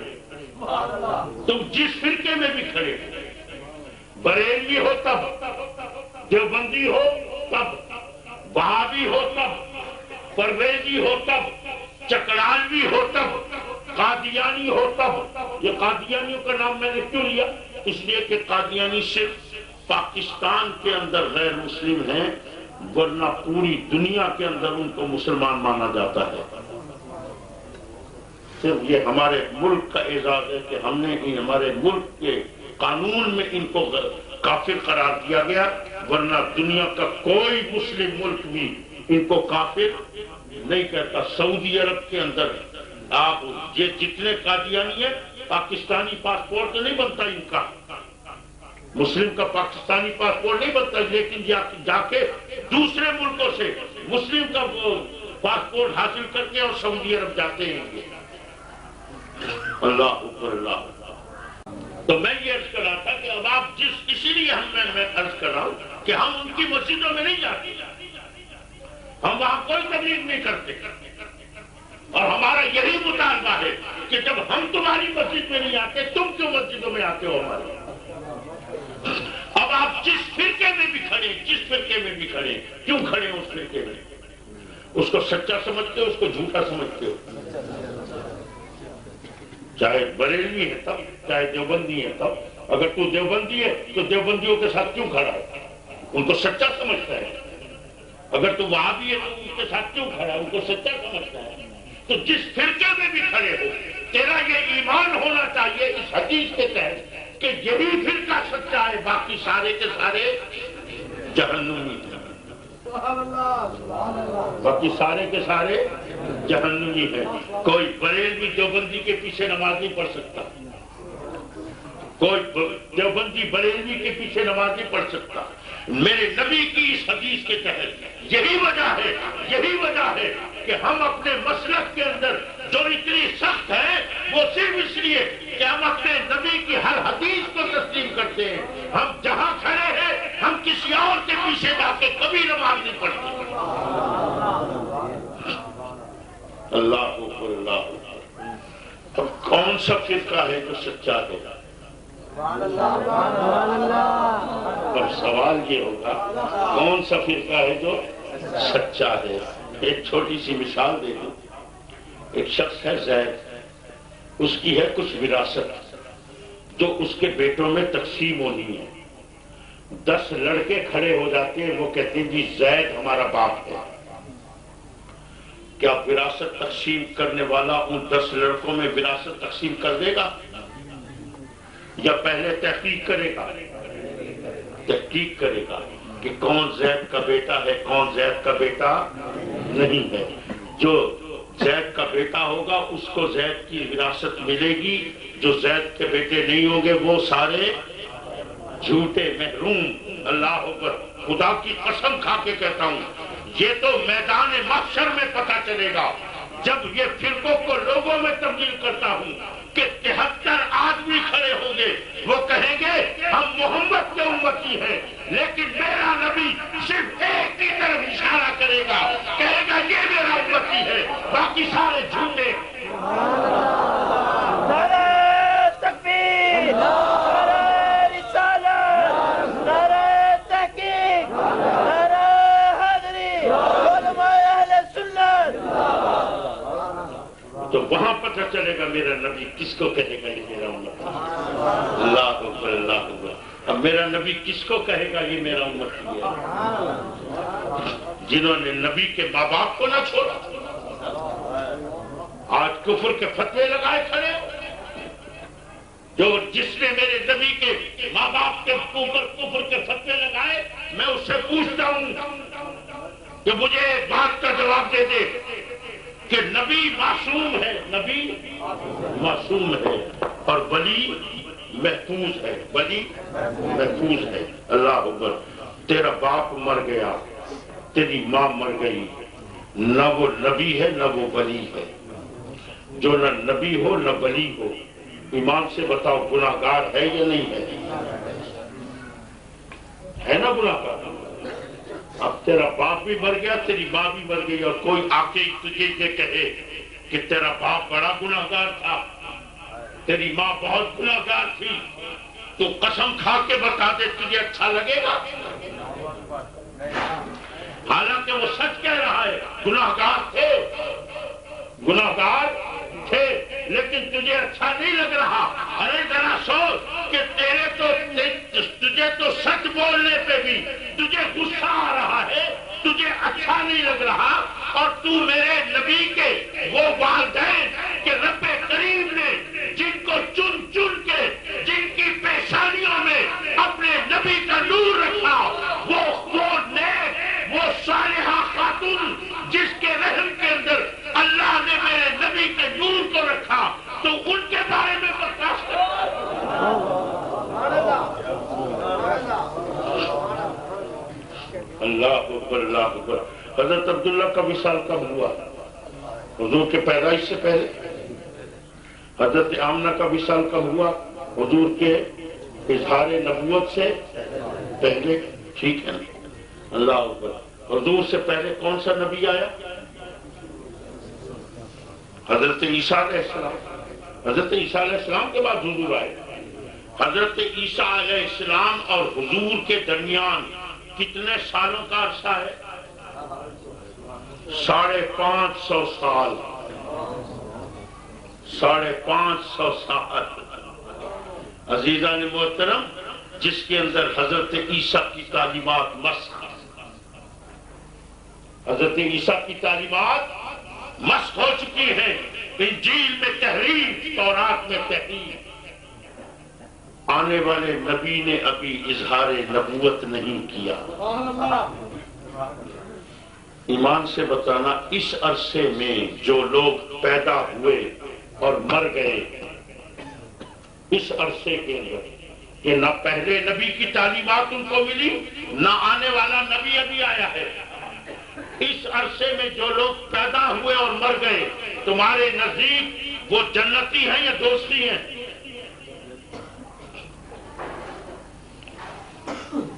Speaker 2: تم جس فرقے میں بھی کھڑے ہو، بریلوی ہو تب، دیوبندی ہو تب، وہابی ہو تب، پرویزی ہو تب، چکڑالوی ہو تب، قادیانی ہو تب۔ یہ قادیانیوں کا نام میں نے کیوں لیا؟ اس لیے کہ قادیانی صرف پاکستان کے اندر غیر مسلم ہیں، ورنہ پوری دنیا کے اندر ان کو مسلمان مانا جاتا ہے۔ صرف یہ ہمارے ملک کا اعزاز ہے کہ ہم نے ہمارے ملک کے قانون میں ان کو کافر قرار دیا گیا، ورنہ دنیا کا کوئی مسلم ملک بھی ان کو کافر نہیں کہتا۔ سعودی عرب کے اندر آپ یہ جتنے قادیانی ہیں، پاکستانی پاسپورٹ نہیں بنتا ان کا، مسلم کا پاکستانی پاسپورٹ نہیں بنتا، لیکن جا کے دوسرے ملکوں سے مسلم کا پاسپورٹ حاصل کر کے اور سعودی عرب جاتے ہیں۔ اللہ اکبر، اللہ۔ تو میں یہ عرض کر رہا تھا کہ اب آپ اسی لیے میں عرض کر رہا ہوں کہ ہم ان کی مسجدوں میں نہیں جاتے، ہم وہاں کوئی تبلیغ نہیں کرتے، اور ہمارا یہی مطالبہ ہے کہ جب ہم تمہاری مسجد میں نہیں آتے، تم کیوں مسجدوں میں آتے ہو ہمارے؟ اب آپ جس فرقے میں بھی کھڑے، جس فرقے میں بھی کھڑے، کیوں کھڑے ہیں اس فرقے میں؟ اس کو سچا سمجھتے ہو، اس کو جھوٹا سمجھتے ہو؟ چاہے بریلوی ہے تب، چاہے دیوبندی ہے تب۔ اگر تو دیوبندی ہے تو دیوبندیوں کے ساتھ کیوں کھڑا ہے؟ ان کو سچا سمجھتا ہے۔ اگر تو وہابی ہے تو ان کے ساتھ کیوں کھڑا ہے؟ ان کو سچا سمجھتا ہے۔ تو جس فرقے میں بھی کھڑے ہو، تیرا یہ ایمان ہونا چاہیے اس حدیث کے تحت کہ یہی فرقہ سچا ہے، باقی سارے کے سارے جہنمی ہیں، باقی سارے کے سارے جہنمی ہیں۔ کوئی بریلوی دیوبندی کے پیچھے نماز نہیں پڑھ سکتا، کوئی دیوبندی بریلوی کے پیچھے نماز نہیں پڑھ سکتا. میرے نبی کی اس حدیث کے تحت یہی وجہ ہے کہ ہم اپنے مسلک کے اندر جو اتنی سخت ہے وہ صرف اس لیے کہ ہم اپنے نبی کی ہر حدیث کو تسلیم کرتے ہیں. ہم جہاں کھڑے ہیں ہم کسی اور کے پیچھے جا کے کبھی نماز نہیں پڑھتے. اللہ اب کون سا فرقہ ہے جو سچا ہے؟ اب سوال یہ ہوگا کون سا فرقہ ہے جو سچا ہے؟ ایک چھوٹی سی مثال دے دوں. ایک شخص ہے زید, اس کی ہے کچھ وراثت جو اس کے بیٹوں میں تقسیم ہونی ہے. 10 لڑکے کھڑے ہو جاتے ہیں, وہ کہتے ہیں جی زید ہمارا باپ ہے. کیا وراثت تقسیم کرنے والا ان 10 لڑکوں میں وراثت تقسیم کر دے گا یا پہلے تحقیق کرے گا؟ تحقیق کرے گا کہ کون زید کا بیٹا ہے, کون زید کا بیٹا نہیں ہے. جو زید کا بیٹا ہوگا اس کو زید کی وراثت ملے گی, جو زید کے بیٹے نہیں ہوں گے وہ سارے جھوٹے محروم. اللہ اکبر, خدا کی قسم کھا کے کہتا ہوں یہ تو میدان محشر میں پتہ چلے گا جب یہ فرقوں کو لوگوں میں تبدیل کرتا ہوں کہ 73 آدمی کھڑے ہوں گے, وہ کہیں گے ہم محمد کے امتی ہیں, لیکن میرا نبی صرف ایک کی طرف اشارہ کرے گا, کہے گا یہ میرا امتی ہے, باقی سارے جھوٹے.
Speaker 1: نعرہ تکبیر, نعرہ رسالت, نعرہ تحقیق, نعرہ حیدری, علماء اہل سنت.
Speaker 2: تو وہاں پتہ چلے گا میرا نبی کس کو کہے گا یہ میرا امتی ہے. اللہ اکبر, اللہ اکبر. اب میرا نبی کس کو کہے گا یہ میرا امتی ہے؟ جنہوں نے نبی کے ماں باپ کو نہ چھوڑا, آج کفر کے فتوے لگائے کھڑے. جس نے میرے نبی کے ماں باپ کے اوپر کفر کے فتوے لگائے, میں اس سے پوچھتا ہوں کہ مجھے ایک بات کا جواب دے دے کہ نبی معصوم ہے, نبی معصوم ہے اور ولی محفوظ ہے, ولی محفوظ ہے. اللہ اکبر. تیرا باپ مر گیا, تیری ماں مر گئی, نہ وہ نبی ہے نہ وہ ولی ہے. جو نہ نبی ہو نہ ولی ہو, ایمان سے بتاؤ گناہگار ہے یا نہیں ہے نا گناہگار؟ اب تیرا باپ بھی مر گیا, تیری ماں بھی مر گئی, اور کوئی آ کے تجھے یہ کہے کہ تیرا باپ بڑا گناہگار تھا, تیری ماں بہت گناہگار تھی, تو قسم کھا کے بتا دے تجھے اچھا لگے گا؟ حالانکہ وہ سچ کہہ رہا ہے, گناہگار تھے لیکن تجھے اچھا نہیں لگ رہا. ارے ذرا سوچ کہ تجھے تو سچ بولنے پہ بھی تجھے غصہ آ رہا ہے, تجھے اچھا نہیں لگ رہا, اور تو میرے نبی کے وہ والدین کہ رب کریم نے جن کو چن چن کے جن کی پیشانیوں میں اپنے نبی کا نور رکھا, وہ نیک وہ صالحہ خاتون جس کے رحم کے اندر اللہ نے میرے نبی کے نور کو رکھا, تو ان کے بارے میں برداشت اللہ اکبر, اللہ اکبر. حضرت عبداللہ کا وصال کب ہوا؟ حضور کے پیدائش سے پہلے. حضرت آمنہ کا وصال کب ہوا؟ حضور کے اظہار نبوت سے پہلے. ٹھیک ہے, اللہ اکبر. حضور سے پہلے کون سا نبی آیا؟ حضرت عیسیٰ علیہ السلام. حضرت عیسیٰ علیہ السلام کے بعد حضور آئے. حضرت عیسیٰ علیہ السلام اور حضور کے درمیان کتنے سالوں کا عرصہ ہے؟ 550 سال. 550 سال. عزیزان محترم, جس کے اندر حضرت عیسیٰ کی تعلیمات مسخ, حضرت عیسیٰ کی تعلیمات مسخ ہو چکی ہیں. انجیل میں تحریف, تورات میں تحریف. آنے والے نبی نے ابھی اظہار نبوت نہیں کیا. ایمان سے بتانا, اس عرصے میں جو لوگ پیدا ہوئے اور مر گئے, اس عرصے کے اندر کہ نہ پہلے نبی کی تعلیمات ان کو ملی، نہ آنے والا نبی ابھی آیا ہے۔ اس عرصے میں جو لوگ پیدا ہوئے اور مر گئے، تمہارے نزدیک وہ جنتی ہیں یا دوستی ہیں؟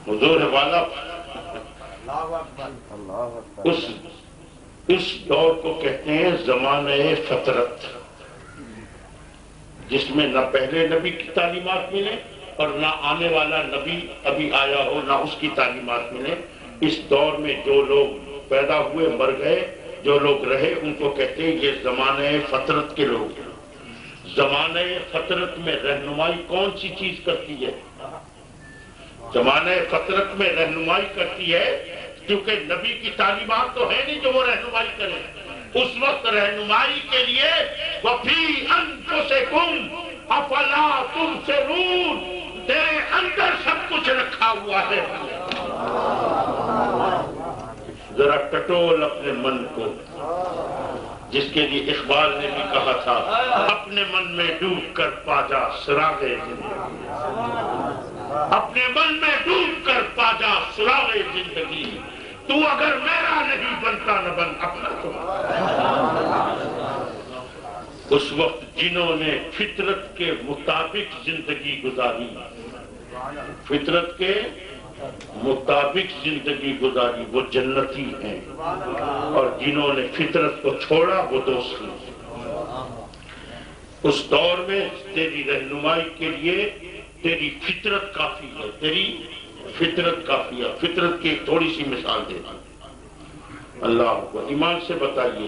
Speaker 2: حضور والا اس دور کو کہتے ہیں زمانہ فطرت، جس میں نہ پہلے نبی کی تعلیمات ملے اور نہ آنے والا نبی ابھی آیا ہو، نہ اس کی تعلیمات ملے۔ اس دور میں جو لوگ پیدا ہوئے مر گئے، جو لوگ رہے، ان کو کہتے ہیں یہ زمانہ فطرت کے لوگ ہیں۔ زمانہ فطرت میں رہنمائی کون سی چیز کرتی ہے؟ زمانہ فطرت میں رہنمائی کرتی ہے، کیونکہ نبی کی تعلیمات تو ہے نہیں جو وہ رہنمائی کرے۔ اس وقت رہنمائی کے لیے وَفِي أَنفُسِكُمْ أَفَلَا تُبْصِرُونَ، تیرے اندر سب کچھ رکھا ہوا ہے، ذرا ٹٹول اپنے من کو، جس کے لیے اقبال نے بھی کہا تھا اپنے من میں ڈوب کر پا جا سراغ زندگی، اپنے من میں ڈوب کر پا جا سراغ زندگی، تو اگر میرا نہیں بنتا نہ بن اپنا تمہارا۔ اس وقت جنہوں نے فطرت کے مطابق زندگی گزاری، فطرت کے مطابق زندگی گزاری، وہ جنتی ہیں، اور جنہوں نے فطرت کو چھوڑا وہ دوستی ہیں۔ اس دور میں تیری رہنمائی کے لیے تیری فطرت کافی ہے، تیری فطرت کافی ہے۔ فطرت کی ایک تھوڑی سی مثال دینا، اللہ کو ایمان سے بتائیے،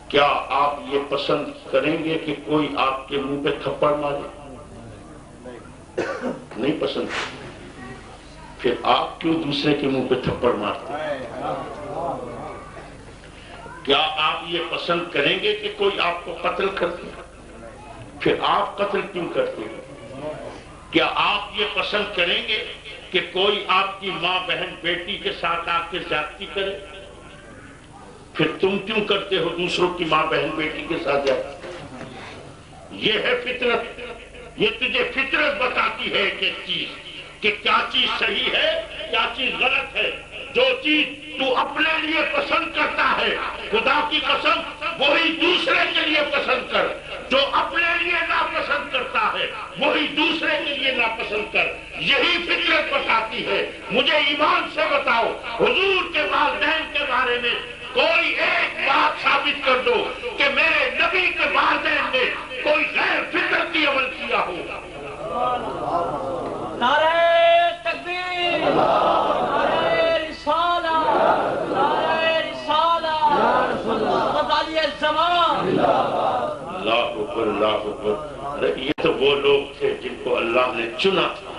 Speaker 2: کیا آپ یہ پسند کریں گے کہ کوئی آپ کے منہ پہ تھپڑ مارے؟ نہیں پسند، پھر آپ کیوں دوسرے کے منہ پہ تھپڑ مارتے ہیں؟ کیا آپ یہ پسند کریں گے کہ کوئی آپ کو قتل کرتے ہیں؟ پھر آپ قتل کیوں کرتے ہیں؟ کیا آپ یہ پسند کریں گے کہ کوئی آپ کی ماں بہن بیٹی کے ساتھ آپ کے زیادتی کرے؟ پھر تم کیوں کرتے ہو دوسروں کی ماں بہن بیٹی کے ساتھ زیادتی؟ یہ ہے فطرت، یہ تجھے فطرت بتاتی ہے کہ چیز کہ کیا چیز صحیح ہے، کیا چیز غلط ہے۔ جو چیز تو اپنے لیے پسند کرتا ہے، خدا کی قسم وہی دوسرے کے لیے پسند کر، جو اپنے لیے ناپسند کرتا ہے وہی دوسرے کے لیے ناپسند کر۔ یہی فطرت بتاتی ہے۔ مجھے ایمان سے بتاؤ، حضور کے والدین کے بارے میں کوئی ایک بات ثابت کر دو کہ میرے نبی کے والدین نے کوئی غیر فطرتی عمل کیا ہو۔
Speaker 1: نعرہ تکبیر، نعرہ رسالت، نعرہ رسالت، غزالی الزمان۔
Speaker 2: اللہ اکبر، اللہ اکبر۔ یہ تو وہ لوگ تھے جن کو اللہ نے چنا تھا۔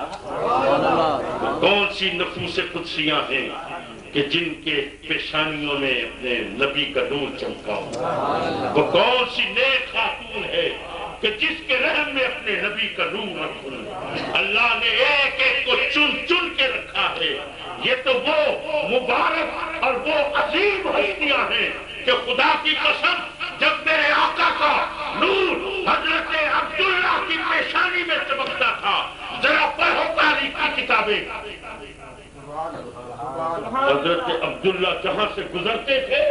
Speaker 2: کون سی نفوس قدسیاں ہیں کہ جن کے پیشانیوں میں اپنے نبی کا نور چمکا ہو؟ وہ کون سی نیک خاتون ہے کہ جس کے رحم میں اپنے نبی کا نور رکھا؟ اللہ نے ایک ایک کو چن چن کے رکھا ہے۔ یہ تو وہ مبارک اور وہ عظیم ہستیاں ہیں کہ خدا کی قسم جب میرے آقا کا نور حضرت عبداللہ کی پیشانی میں چمکتا تھا، ذرا پڑھو تاریخ کی کتابیں، حضرت عبداللہ جہاں سے گزرتے تھے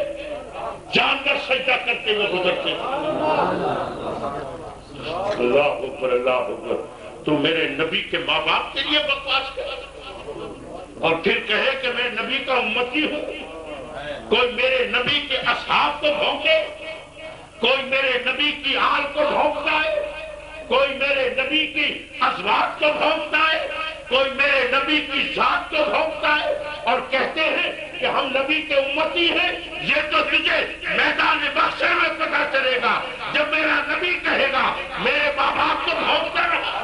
Speaker 2: جانور سجدہ کرتے ہوئے گزرتے تھے۔ اللہ اکبر، اللہ اکبر۔ تو میرے نبی کے ماں باپ کے لیے بکواس کرے اور پھر کہے کہ میں نبی کا امتی ہوں۔ کوئی میرے نبی کے اصحاب کو بھونکے، کوئی میرے نبی کی آل کو بھونکتا ہے، کوئی میرے نبی کی ازواج کو بھونکتا ہے، کوئی میرے نبی کی ذات کو بھونکتا ہے اور کہتے ہیں کہ ہم نبی کے امتی ہیں۔ یہ تو تجھے میدان محشر میں پتہ چلے گا جب میرا نبی کہے گا میرے ماں باپ کو بھونکتا رہا،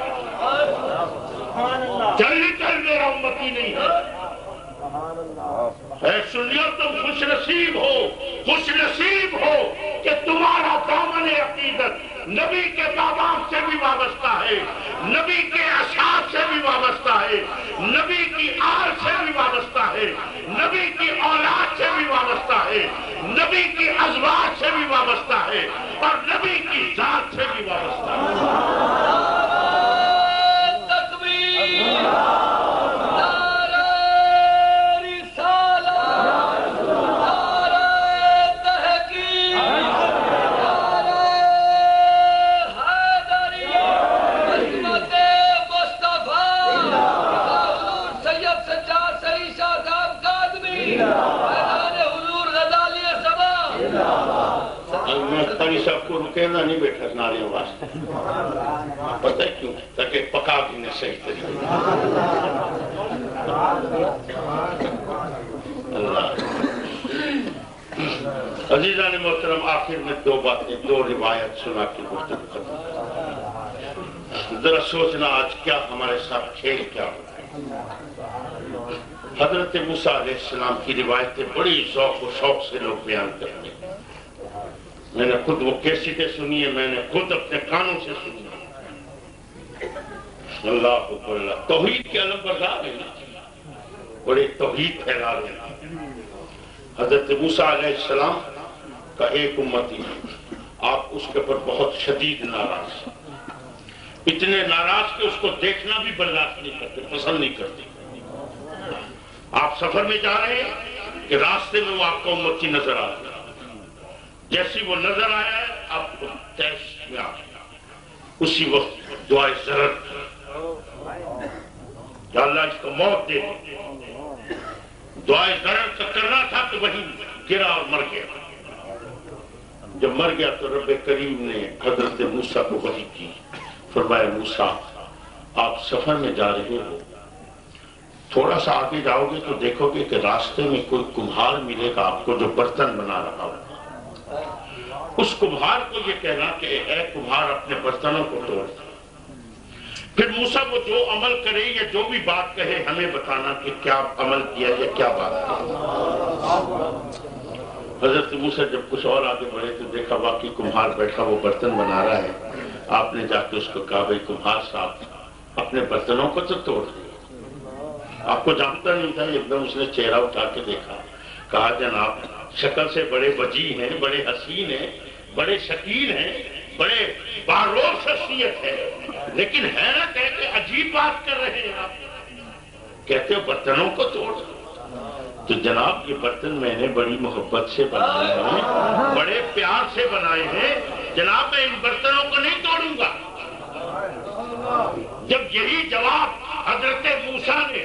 Speaker 2: جلدی چل میرا امتی نہیں ہے۔ اے سنیو، تم خوش نصیب ہو، خوش نصیب ہو کہ تمہارا دامن عقیدت نبی کے ماں باپ سے بھی وابستہ ہے، نبی کے اصحاب سے بھی وابستہ ہے، نبی کی آل سے بھی وابستہ ہے، نبی کی اولاد سے بھی وابستہ ہے، نبی کی ازواج سے بھی وابستہ ہے اور نبی کی ذات سے بھی وابستہ ہے۔ صاحب کو رکے نہ نہیں بیٹھا ناریوں واسطے، پتہ ہے کیوں؟ تاکہ پکا بھی نہ صحیح طریقے اللہ۔ عزیزان محترم، آخر میں دو باتیں، دو روایت سنا کے گفتگو ختم۔ ذرا سوچنا آج کیا ہمارے ساتھ کھیل کیا ہوتا ہے۔ حضرت موسیٰ علیہ السلام کی روایتیں بڑی ذوق و شوق سے لوگ بیان کرتے ہیں۔ میں نے خود وہ کیسٹیں سنی ہے، میں نے خود اپنے کانوں سے سنی ہے۔ اللہ اکبر اللہ، توحید کے علم بردار ہے، بڑے توحید پھیلا رہے ہیں۔ حضرت موسیٰ علیہ السلام کا ایک امتی، آپ اس کے پر بہت شدید ناراض، اتنے ناراض کہ اس کو دیکھنا بھی برداشت نہیں کرتے، پسند نہیں کرتے۔ آپ سفر میں جا رہے ہیں کہ راستے میں وہ آپ کو امتی نظر آ گیا، جیسی وہ نظر آیا ہے آپ کو تیش میں آ گیا، اسی وقت دعائے ضرورت یا اللہ اس کو موت دے دے، دعائے ضرورت کا کرنا تھا تو وہی گرا اور مر گیا۔ جب مر گیا تو رب کریم نے حضرت موسیٰ کو وحی کی، فرمایا موسیٰ آپ سفر میں جا رہے ہو، تھوڑا سا آگے جاؤ گے تو دیکھو گے کہ راستے میں کوئی کمہار ملے گا آپ کو جو برتن بنا رہا ہو، اس کمہار کو یہ کہنا کہ اے کمہار اپنے برتنوں کو توڑ۔ پھر موسیٰ وہ جو عمل کرے یا جو بھی بات کہے ہمیں بتانا کہ کیا عمل کیا یا کیا بات کیا۔ حضرت موسیٰ جب کچھ اور آگے بڑھے تو دیکھا واقعی کمہار بیٹھا وہ برتن بنا رہا ہے۔ آپ نے جا کے اس کو کہا بھائی کمہار صاحب اپنے برتنوں کو تو توڑ دیا۔ آپ کو جانتا نہیں تھا، ایک دم اس نے چہرہ اٹھا کے دیکھا، کہا جناب شکل سے بڑے وجیح ہیں، بڑے حسین ہیں، بڑے شکیل ہیں، بڑے باروب شخصیت ہے، لیکن حیرت ہے کہ عجیب بات کر رہے ہیں آپ، کہتے ہو برتنوں کو توڑ۔ تو جناب یہ برتن میں نے بڑی محبت سے بنائے ہیں، بڑے پیار سے بنائے ہیں، جناب میں ان برتنوں کو نہیں توڑوں گا۔ جب یہی جواب حضرت موسیٰ نے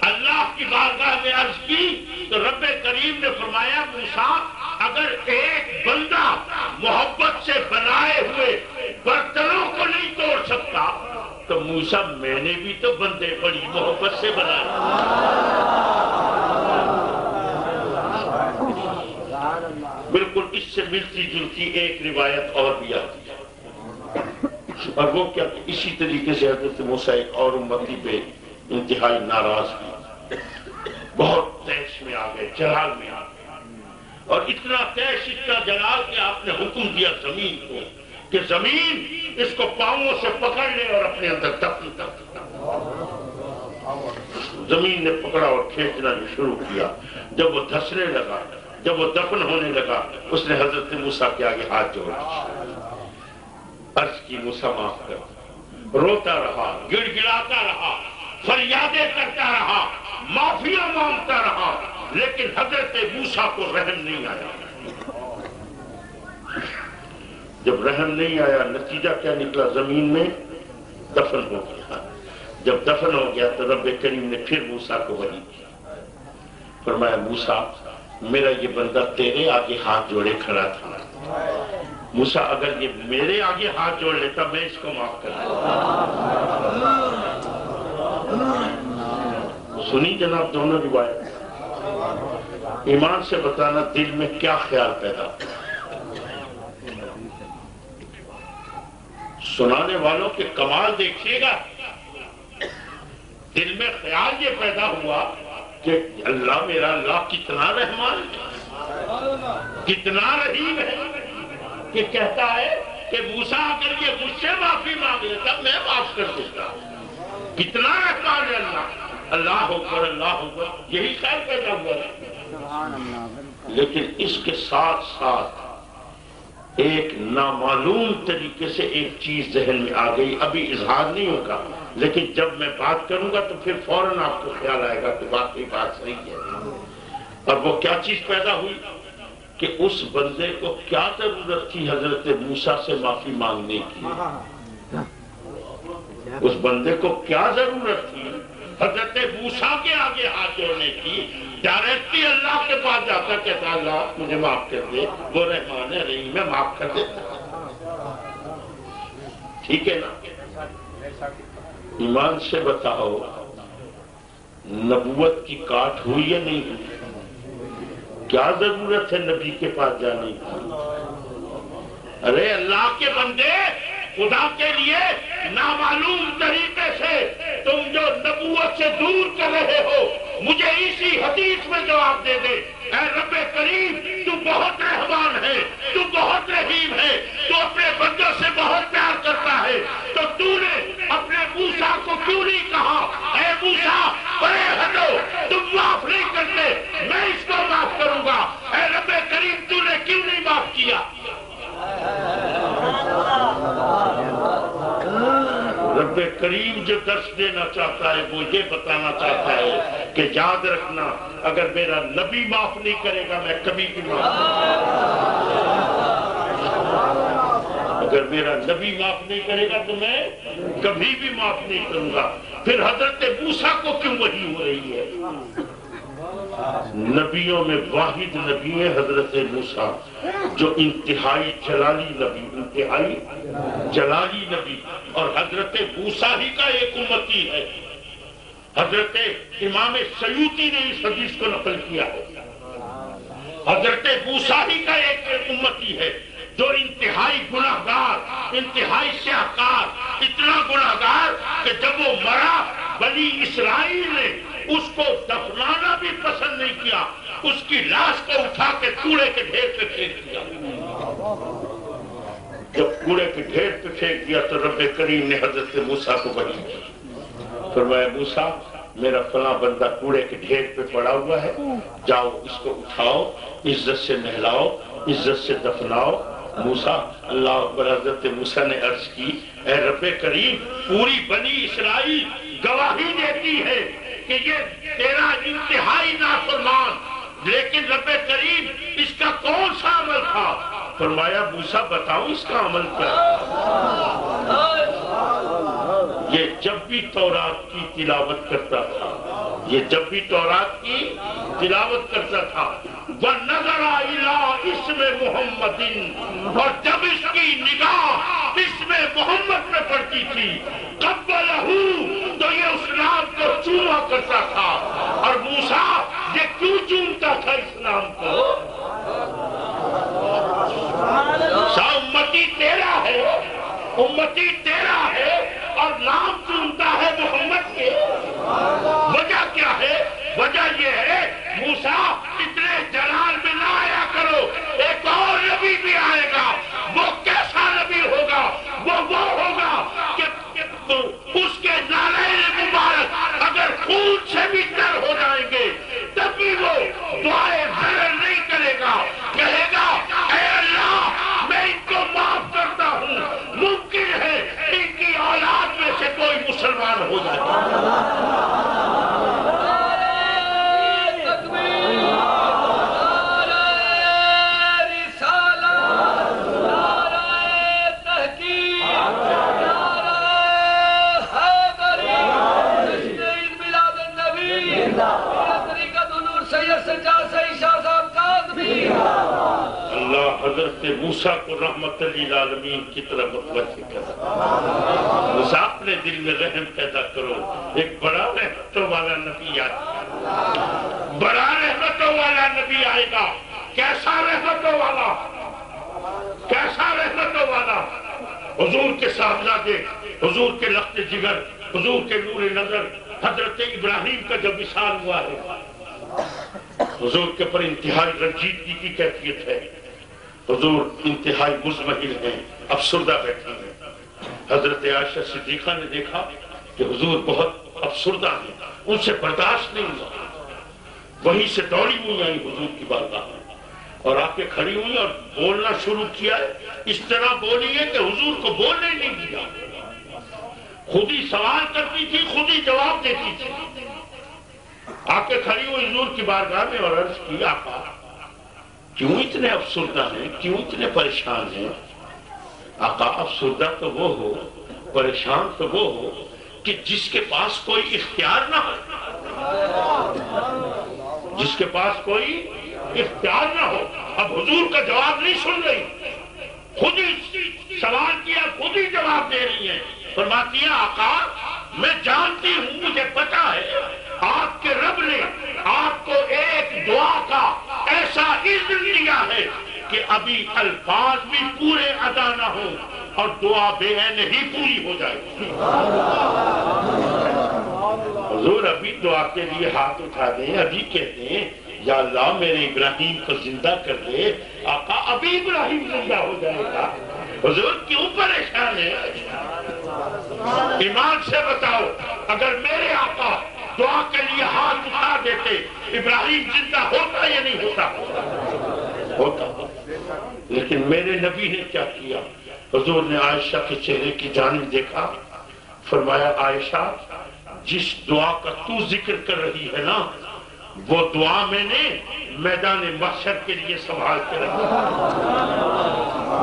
Speaker 2: اللہ کی بارگاہ میں عرض کی تو رب کریم نے فرمایا موسیٰ اگر ایک بندہ محبت سے بنائے ہوئے برتنوں کو نہیں توڑ سکتا تو موسیٰ میں نے بھی تو بندے بڑی محبت سے بنائے۔ بالکل اس سے ملتی جلتی ایک روایت اور بھی آتی ہے، اور وہ کیا کہ اسی طریقے سے حضرت موسیٰ ایک اور امتی پہ انتہائی ناراض ہوئے، بہت تیش میں آ گئے، جلال میں آ گئے، اور اتنا تیش اتنا جلال کہ آپ نے حکم دیا زمین کو کہ زمین اس کو پاؤں سے پکڑ لے اور اپنے اندر دفن کر دے۔ زمین نے پکڑا اور کھینچنا شروع کیا۔ جب وہ دھسنے لگا، جب وہ دفن ہونے لگا، اس نے حضرت موسیٰ کے آگے ہاتھ جوڑ عرض کی موسیٰ معاف کر۔ روتا رہا، گڑ گڑاتا رہا، فریادیں کرتا رہا، معافیاں مانگتا رہا، لیکن حضرت موسیٰ کو رحم نہیں آیا۔ جب رحم نہیں آیا نتیجہ کیا نکلا؟ زمین میں دفن ہو گیا۔ جب دفن ہو گیا تو رب کریم نے پھر موسیٰ کو وحی کیا، فرمایا موسیٰ میرا یہ بندہ تیرے آگے ہاتھ جوڑے کھڑا تھا، موسیٰ اگر یہ میرے آگے ہاتھ جوڑ لیتا میں اس کو معاف کر دیتا۔ سنی جناب دونوں روایت، ایمان سے بتانا دل میں کیا خیال پیدا، سنانے والوں کے کمال دیکھیے گا، دل میں خیال یہ پیدا ہوا کہ اللہ میرا اللہ کتنا رحمان کتنا رحیم ہے کہ کہتا ہے کہ موسیٰ اگر یہ مجھ سے معافی مانگ لیتا میں معاف کر دیتا۔ کتنا رحمان ہے اللہ، اللہ اکبر اللہ اکبر، یہی خیال پیدا ہوا ہے۔ لیکن اس کے ساتھ ساتھ ایک نامعلوم طریقے سے ایک چیز ذہن میں آ گئی، ابھی اظہار نہیں ہوگا لیکن جب میں بات کروں گا تو پھر فوراً آپ کو خیال آئے گا کہ واقعی بات صحیح ہے۔ اور وہ کیا چیز پیدا ہوئی کہ اس بندے کو کیا ضرورت تھی حضرت موسیٰ سے معافی مانگنے کی؟ اس بندے کو کیا ضرورت تھی حضرت موسیٰ کے آگے ہاتھ جوڑنے کی، ڈائریکٹلی اللہ کے پاس جاتا کہتا اللہ مجھے معاف کر دے، وہ رحمان رحیم ہے، معاف کر دیتا۔ ٹھیک ہے نا؟ ایمان سے بتاؤ نبوت کی کاٹ ہوئی یا نہیں ہوئی؟ کیا ضرورت ہے نبی کے پاس جانے کی؟ ارے اللہ کے بندے، خدا کے لیے نامعلوم طریقے سے تم جو نبوت سے دور کر رہے ہو، مجھے اسی حدیث میں جواب دے دے۔ اے رب کریم، تو بہت رحمان ہے، تو بہت رحیم ہے، تو اپنے بندوں سے بہت پیار کرتا ہے، تو نے اپنے موسیٰ کو کیوں نہیں کہا اے موسیٰ پرے ہٹو، تم معاف نہیں کرتے، میں اس کو معاف کروں گا؟ اے رب کریم، تو نے کیوں نہیں معاف کیا؟ رب کریم جو درس دینا چاہتا ہے وہ یہ بتانا چاہتا ہے کہ یاد رکھنا، اگر میرا نبی معاف نہیں کرے گا میں کبھی بھی معاف نہیں کروں گا۔ اگر میرا نبی معاف نہیں کرے گا تو میں کبھی بھی معاف نہیں کروں گا۔ پھر حضرت موسیٰ کو کیوں وحی ہو رہی ہے؟ نبیوں میں واحد نبی ہے حضرت موسیٰ، جو انتہائی جلالی نبی، انتہائی جلالی نبی، اور حضرت موسیٰ ہی کا ایک امتی ہے۔ حضرت امام سیوطی نے اس حدیث کو نقل کیا ہے، حضرت موسیٰ ہی کا ایک امتی ہے جو انتہائی گناہگار، انتہائی سیاہکار، اتنا گناہگار کہ جب وہ مرا بنی اسرائیل نے اس کو دفنانا بھی پسند نہیں کیا، اس کی لاش کو اٹھا کے کوڑے کے ڈھیر پہ پھینک دیا۔ جب کوڑے کے ڈھیر پہ پھینک دیا تو رب کریم نے حضرت موسیٰ کو وحی کی، فرمایا موسیٰ میرا فلاں بندہ کوڑے کے ڈھیر پہ پڑا ہوا ہے، جاؤ اس کو اٹھاؤ، عزت سے نہلاؤ، عزت سے دفناؤ۔ موسیٰ اللہ اکبر، حضرت موسیٰ نے عرض کی اے رب کریم، پوری بنی اسرائیل گواہی دیتی ہے کہ یہ تیرا انتہائی نافرمان، لیکن رب کریم اس کا کون سا عمل تھا؟ فرمایا موسیٰ بتاؤ اس کا عمل کیا؟ یہ جب بھی تورات کی تلاوت کرتا تھا، یہ جب بھی تورات کی تلاوت کرتا تھا، وَنَظَرَ إِلَىٰ اسم محمد، اور جب اس کی نگاہ اسم محمد میں پڑتی تھی قَبَّلَهُ، تو یہ اس نام کو چوما کرتا تھا۔ اور موسیٰ یہ کیوں چومتا تھا اس نام کو؟ امتی تیرا ہے، امتی تیرا ہے، اور نام چونتا ہے محمد کے۔ وجہ کیا ہے؟ وجہ یہ ہے موسیٰ اتنے جلال میں نہ آیا کرو، ایک اور نبی بھی آئے گا، وہ کیسا نبی ہوگا؟ وہ ہوگا کہ اس کے نالین مبارک اگر خون سے بھی تر ہو جائیں گے تب بھی وہ دعائیں ضرر نہیں کرے گا، کہے گا اے اللہ میں ان کو معاف کرتا ہوں، ممکن ہے ان کی اولاد میں سے کوئی مسلمان ہو جائے۔ حضرت موسیٰ کو رحمت للعالمین کی طرف متوجہ کرو، موسیٰ اپنے دل میں رحم پیدا کرو۔ ایک بڑا رحمتوں والا نبی آئے گا، بڑا رحمتوں والا نبی آئے گا۔ کیسا رحمتوں والا؟ کیسا رحمتوں والا؟ حضور کے صاحبزادے، حضور کے لخت جگر، حضور کے نور نظر حضرت ابراہیم کا جب وصال ہوا ہے، حضور کے پر انتہائی رنجیدگی کی کیفیت ہے، حضور انتہائی مزمحل ہیں، افسردہ بیٹھے ہیں۔ حضرت عائشہ صدیقہ نے دیکھا کہ حضور بہت افسردہ ہیں، ان سے برداشت نہیں ہوا، وہیں سے دوڑی ہوئی آئی حضور کی بارگاہ میں اور آ کے کھڑی ہوئی اور بولنا شروع کیا ہے۔ اس طرح بولی ہے کہ حضور کو بولنے نہیں دیا، خود ہی سوال کرتی تھی، خود ہی جواب دیتی تھی۔ آ کے کھڑی ہوئی حضور کی بارگاہ میں اور عرض کی آقا کیوں اتنے افسردہ ہیں، کیوں اتنے پریشان ہیں؟ آقا افسردہ تو وہ ہو، پریشان تو وہ ہو کہ جس کے پاس کوئی اختیار نہ ہو، جس کے پاس کوئی اختیار نہ ہو. اب حضور کا جواب نہیں سن رہی، خود ہی سوال کیا، خود ہی جواب دے رہی ہیں. فرماتی ہیں آقا میں جانتی ہوں، مجھے پتا ہے آپ کے رب نے آپ کو ایک دعا کا ایسا اذن دیا ہے کہ ابھی الفاظ بھی پورے ادا نہ ہوں اور دعا بے عین ہی پوری ہو جائے. حضور ابھی دعا کے لیے ہاتھ اٹھا دیں، ابھی کہتے ہیں یا اللہ میرے ابراہیم کو زندہ کر دے. آقا ابھی ابراہیم زندہ ہو جائے گا. حضور کیوں پریشان ہے؟ ایمان سے بتاؤ، اگر میرے آقا دعا کے لیے ہاتھ اٹھا دیتے ابراہیم زندہ ہوتا یا نہیں ہوتا؟ ہوتا. لیکن میرے نبی نے کیا کیا؟ حضور نے عائشہ کے چہرے کی جانب دیکھا، فرمایا عائشہ جس دعا کا تو ذکر کر رہی ہے نا، وہ دعا میں نے میدان محشر کے لیے سنبھال کے رکھی.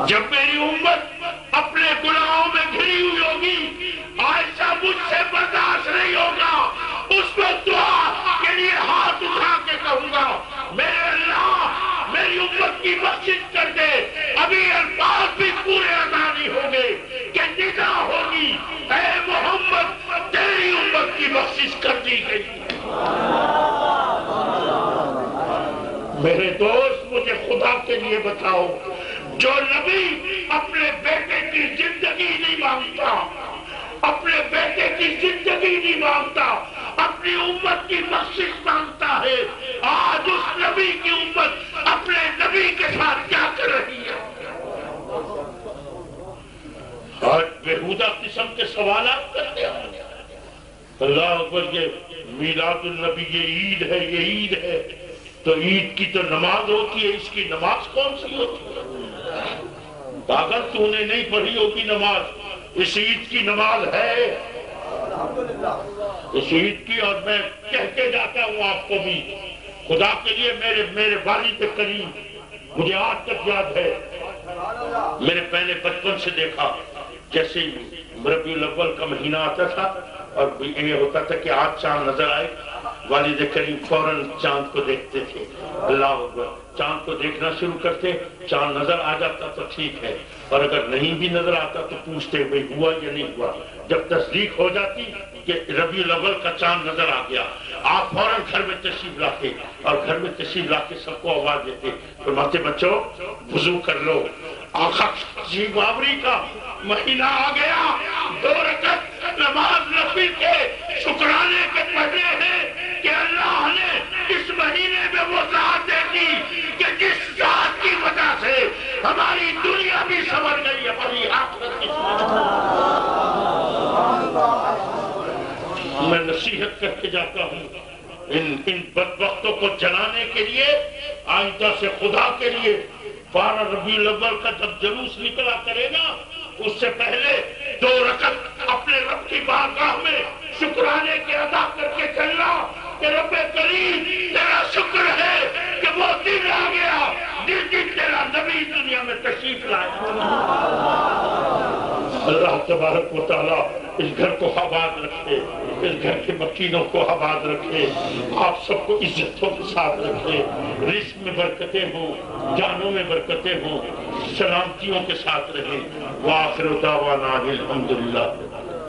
Speaker 2: جب میری امت اپنے گناہوں میں گھری ہوئی ہوگی، عائشہ مجھ سے برداشت نہیں ہوگا، اس وقت دعا کے لیے ہاتھ اٹھا کے کہوں گا میرے اللہ میری امت کی بخشش کر دے. ابھی الفاظ بھی پورے ادا نہیں ہوں گے کہ ندا ہوگی اے محمد تیری امت کی بخشش کر دی گئی. میرے دوست مجھے خدا کے لیے بتاؤ، جو نبی اپنے بیٹے کی زندگی نہیں مانگتا، اپنے بیٹے کی زندگی نہیں مانگتا، اپنی امت کی بخشش مانگتا ہے، آج اس نبی کی امت اپنے نبی کے ساتھ کیا کر رہی ہے؟ آج بےہودہ قسم کے سوالات کرتے ہیں. اللہ اکبر، یہ میلاد النبی، یہ عید ہے، یہ عید ہے، تو عید کی تو نماز ہوتی ہے، اس کی نماز کون سی ہوتی ہے؟ اگر تو نے نہیں پڑھی ہوگی نماز، اس عید کی نماز ہے، اس عید کی. اور میں کہہ کے جاتا ہوں آپ کو بھی، خدا کے لیے میرے والد کریم، مجھے آج تک یاد ہے، میرے پہلے بچپن سے دیکھا جیسے ربیع الاول کا مہینہ آتا تھا اور یہ ہوتا تھا کہ آج چاند نظر آئے، والد کریم فوراً چاند کو دیکھتے تھے. اللہ اکبر، چاند کو دیکھنا شروع کرتے، چاند نظر آ جاتا تو ٹھیک ہے، اور اگر نہیں بھی نظر آتا تو پوچھتے بھئی ہوا یا نہیں ہوا. جب تصدیق ہو جاتی کہ ربیع الاول کا چاند نظر آ گیا، آپ فوراً گھر میں تشریف لاتے اور گھر میں تشریف لا کے سب کو آواز دیتے، فرماتے بچوں وضو کر لو، آقا جی بابری کا مہینہ آ گیا، 2 رکعت نماز نفل کے شکرانے کے پڑھنے ہیں کہ اللہ نے اس مہینے میں وہ ذات دے دی کہ جس ذات کی وجہ سے ہماری دنیا بھی سنور گئی، ہماری آخرت بھی سنور گئی. میں نصیحت کر کے جاتا ہوں، ان بدبختوں کو جلانے کے لیے آئندہ سے خدا کے لیے 12 ربیع الاول کا جب جلوس نکلا کرے گا، اس سے پہلے 2 رکعت اپنے رب کی بارگاہ میں شکرانے کے ادا کر کے چلنا کہ رب کریم تیرا شکر ہے کہ وہ دن آ گیا جس دن تیرا نبی دنیا میں تشریف لائے. اللہ تبارک و تعالیٰ اس گھر کو آباد رکھے، اس گھر کے مکینوں کو آباد رکھے، آپ سب کو عزتوں کے ساتھ رکھے، رزق میں برکتیں ہوں، جانوں میں برکتیں ہوں، سلامتیوں کے ساتھ رہیں. وآخر دعوانا الحمدللہ.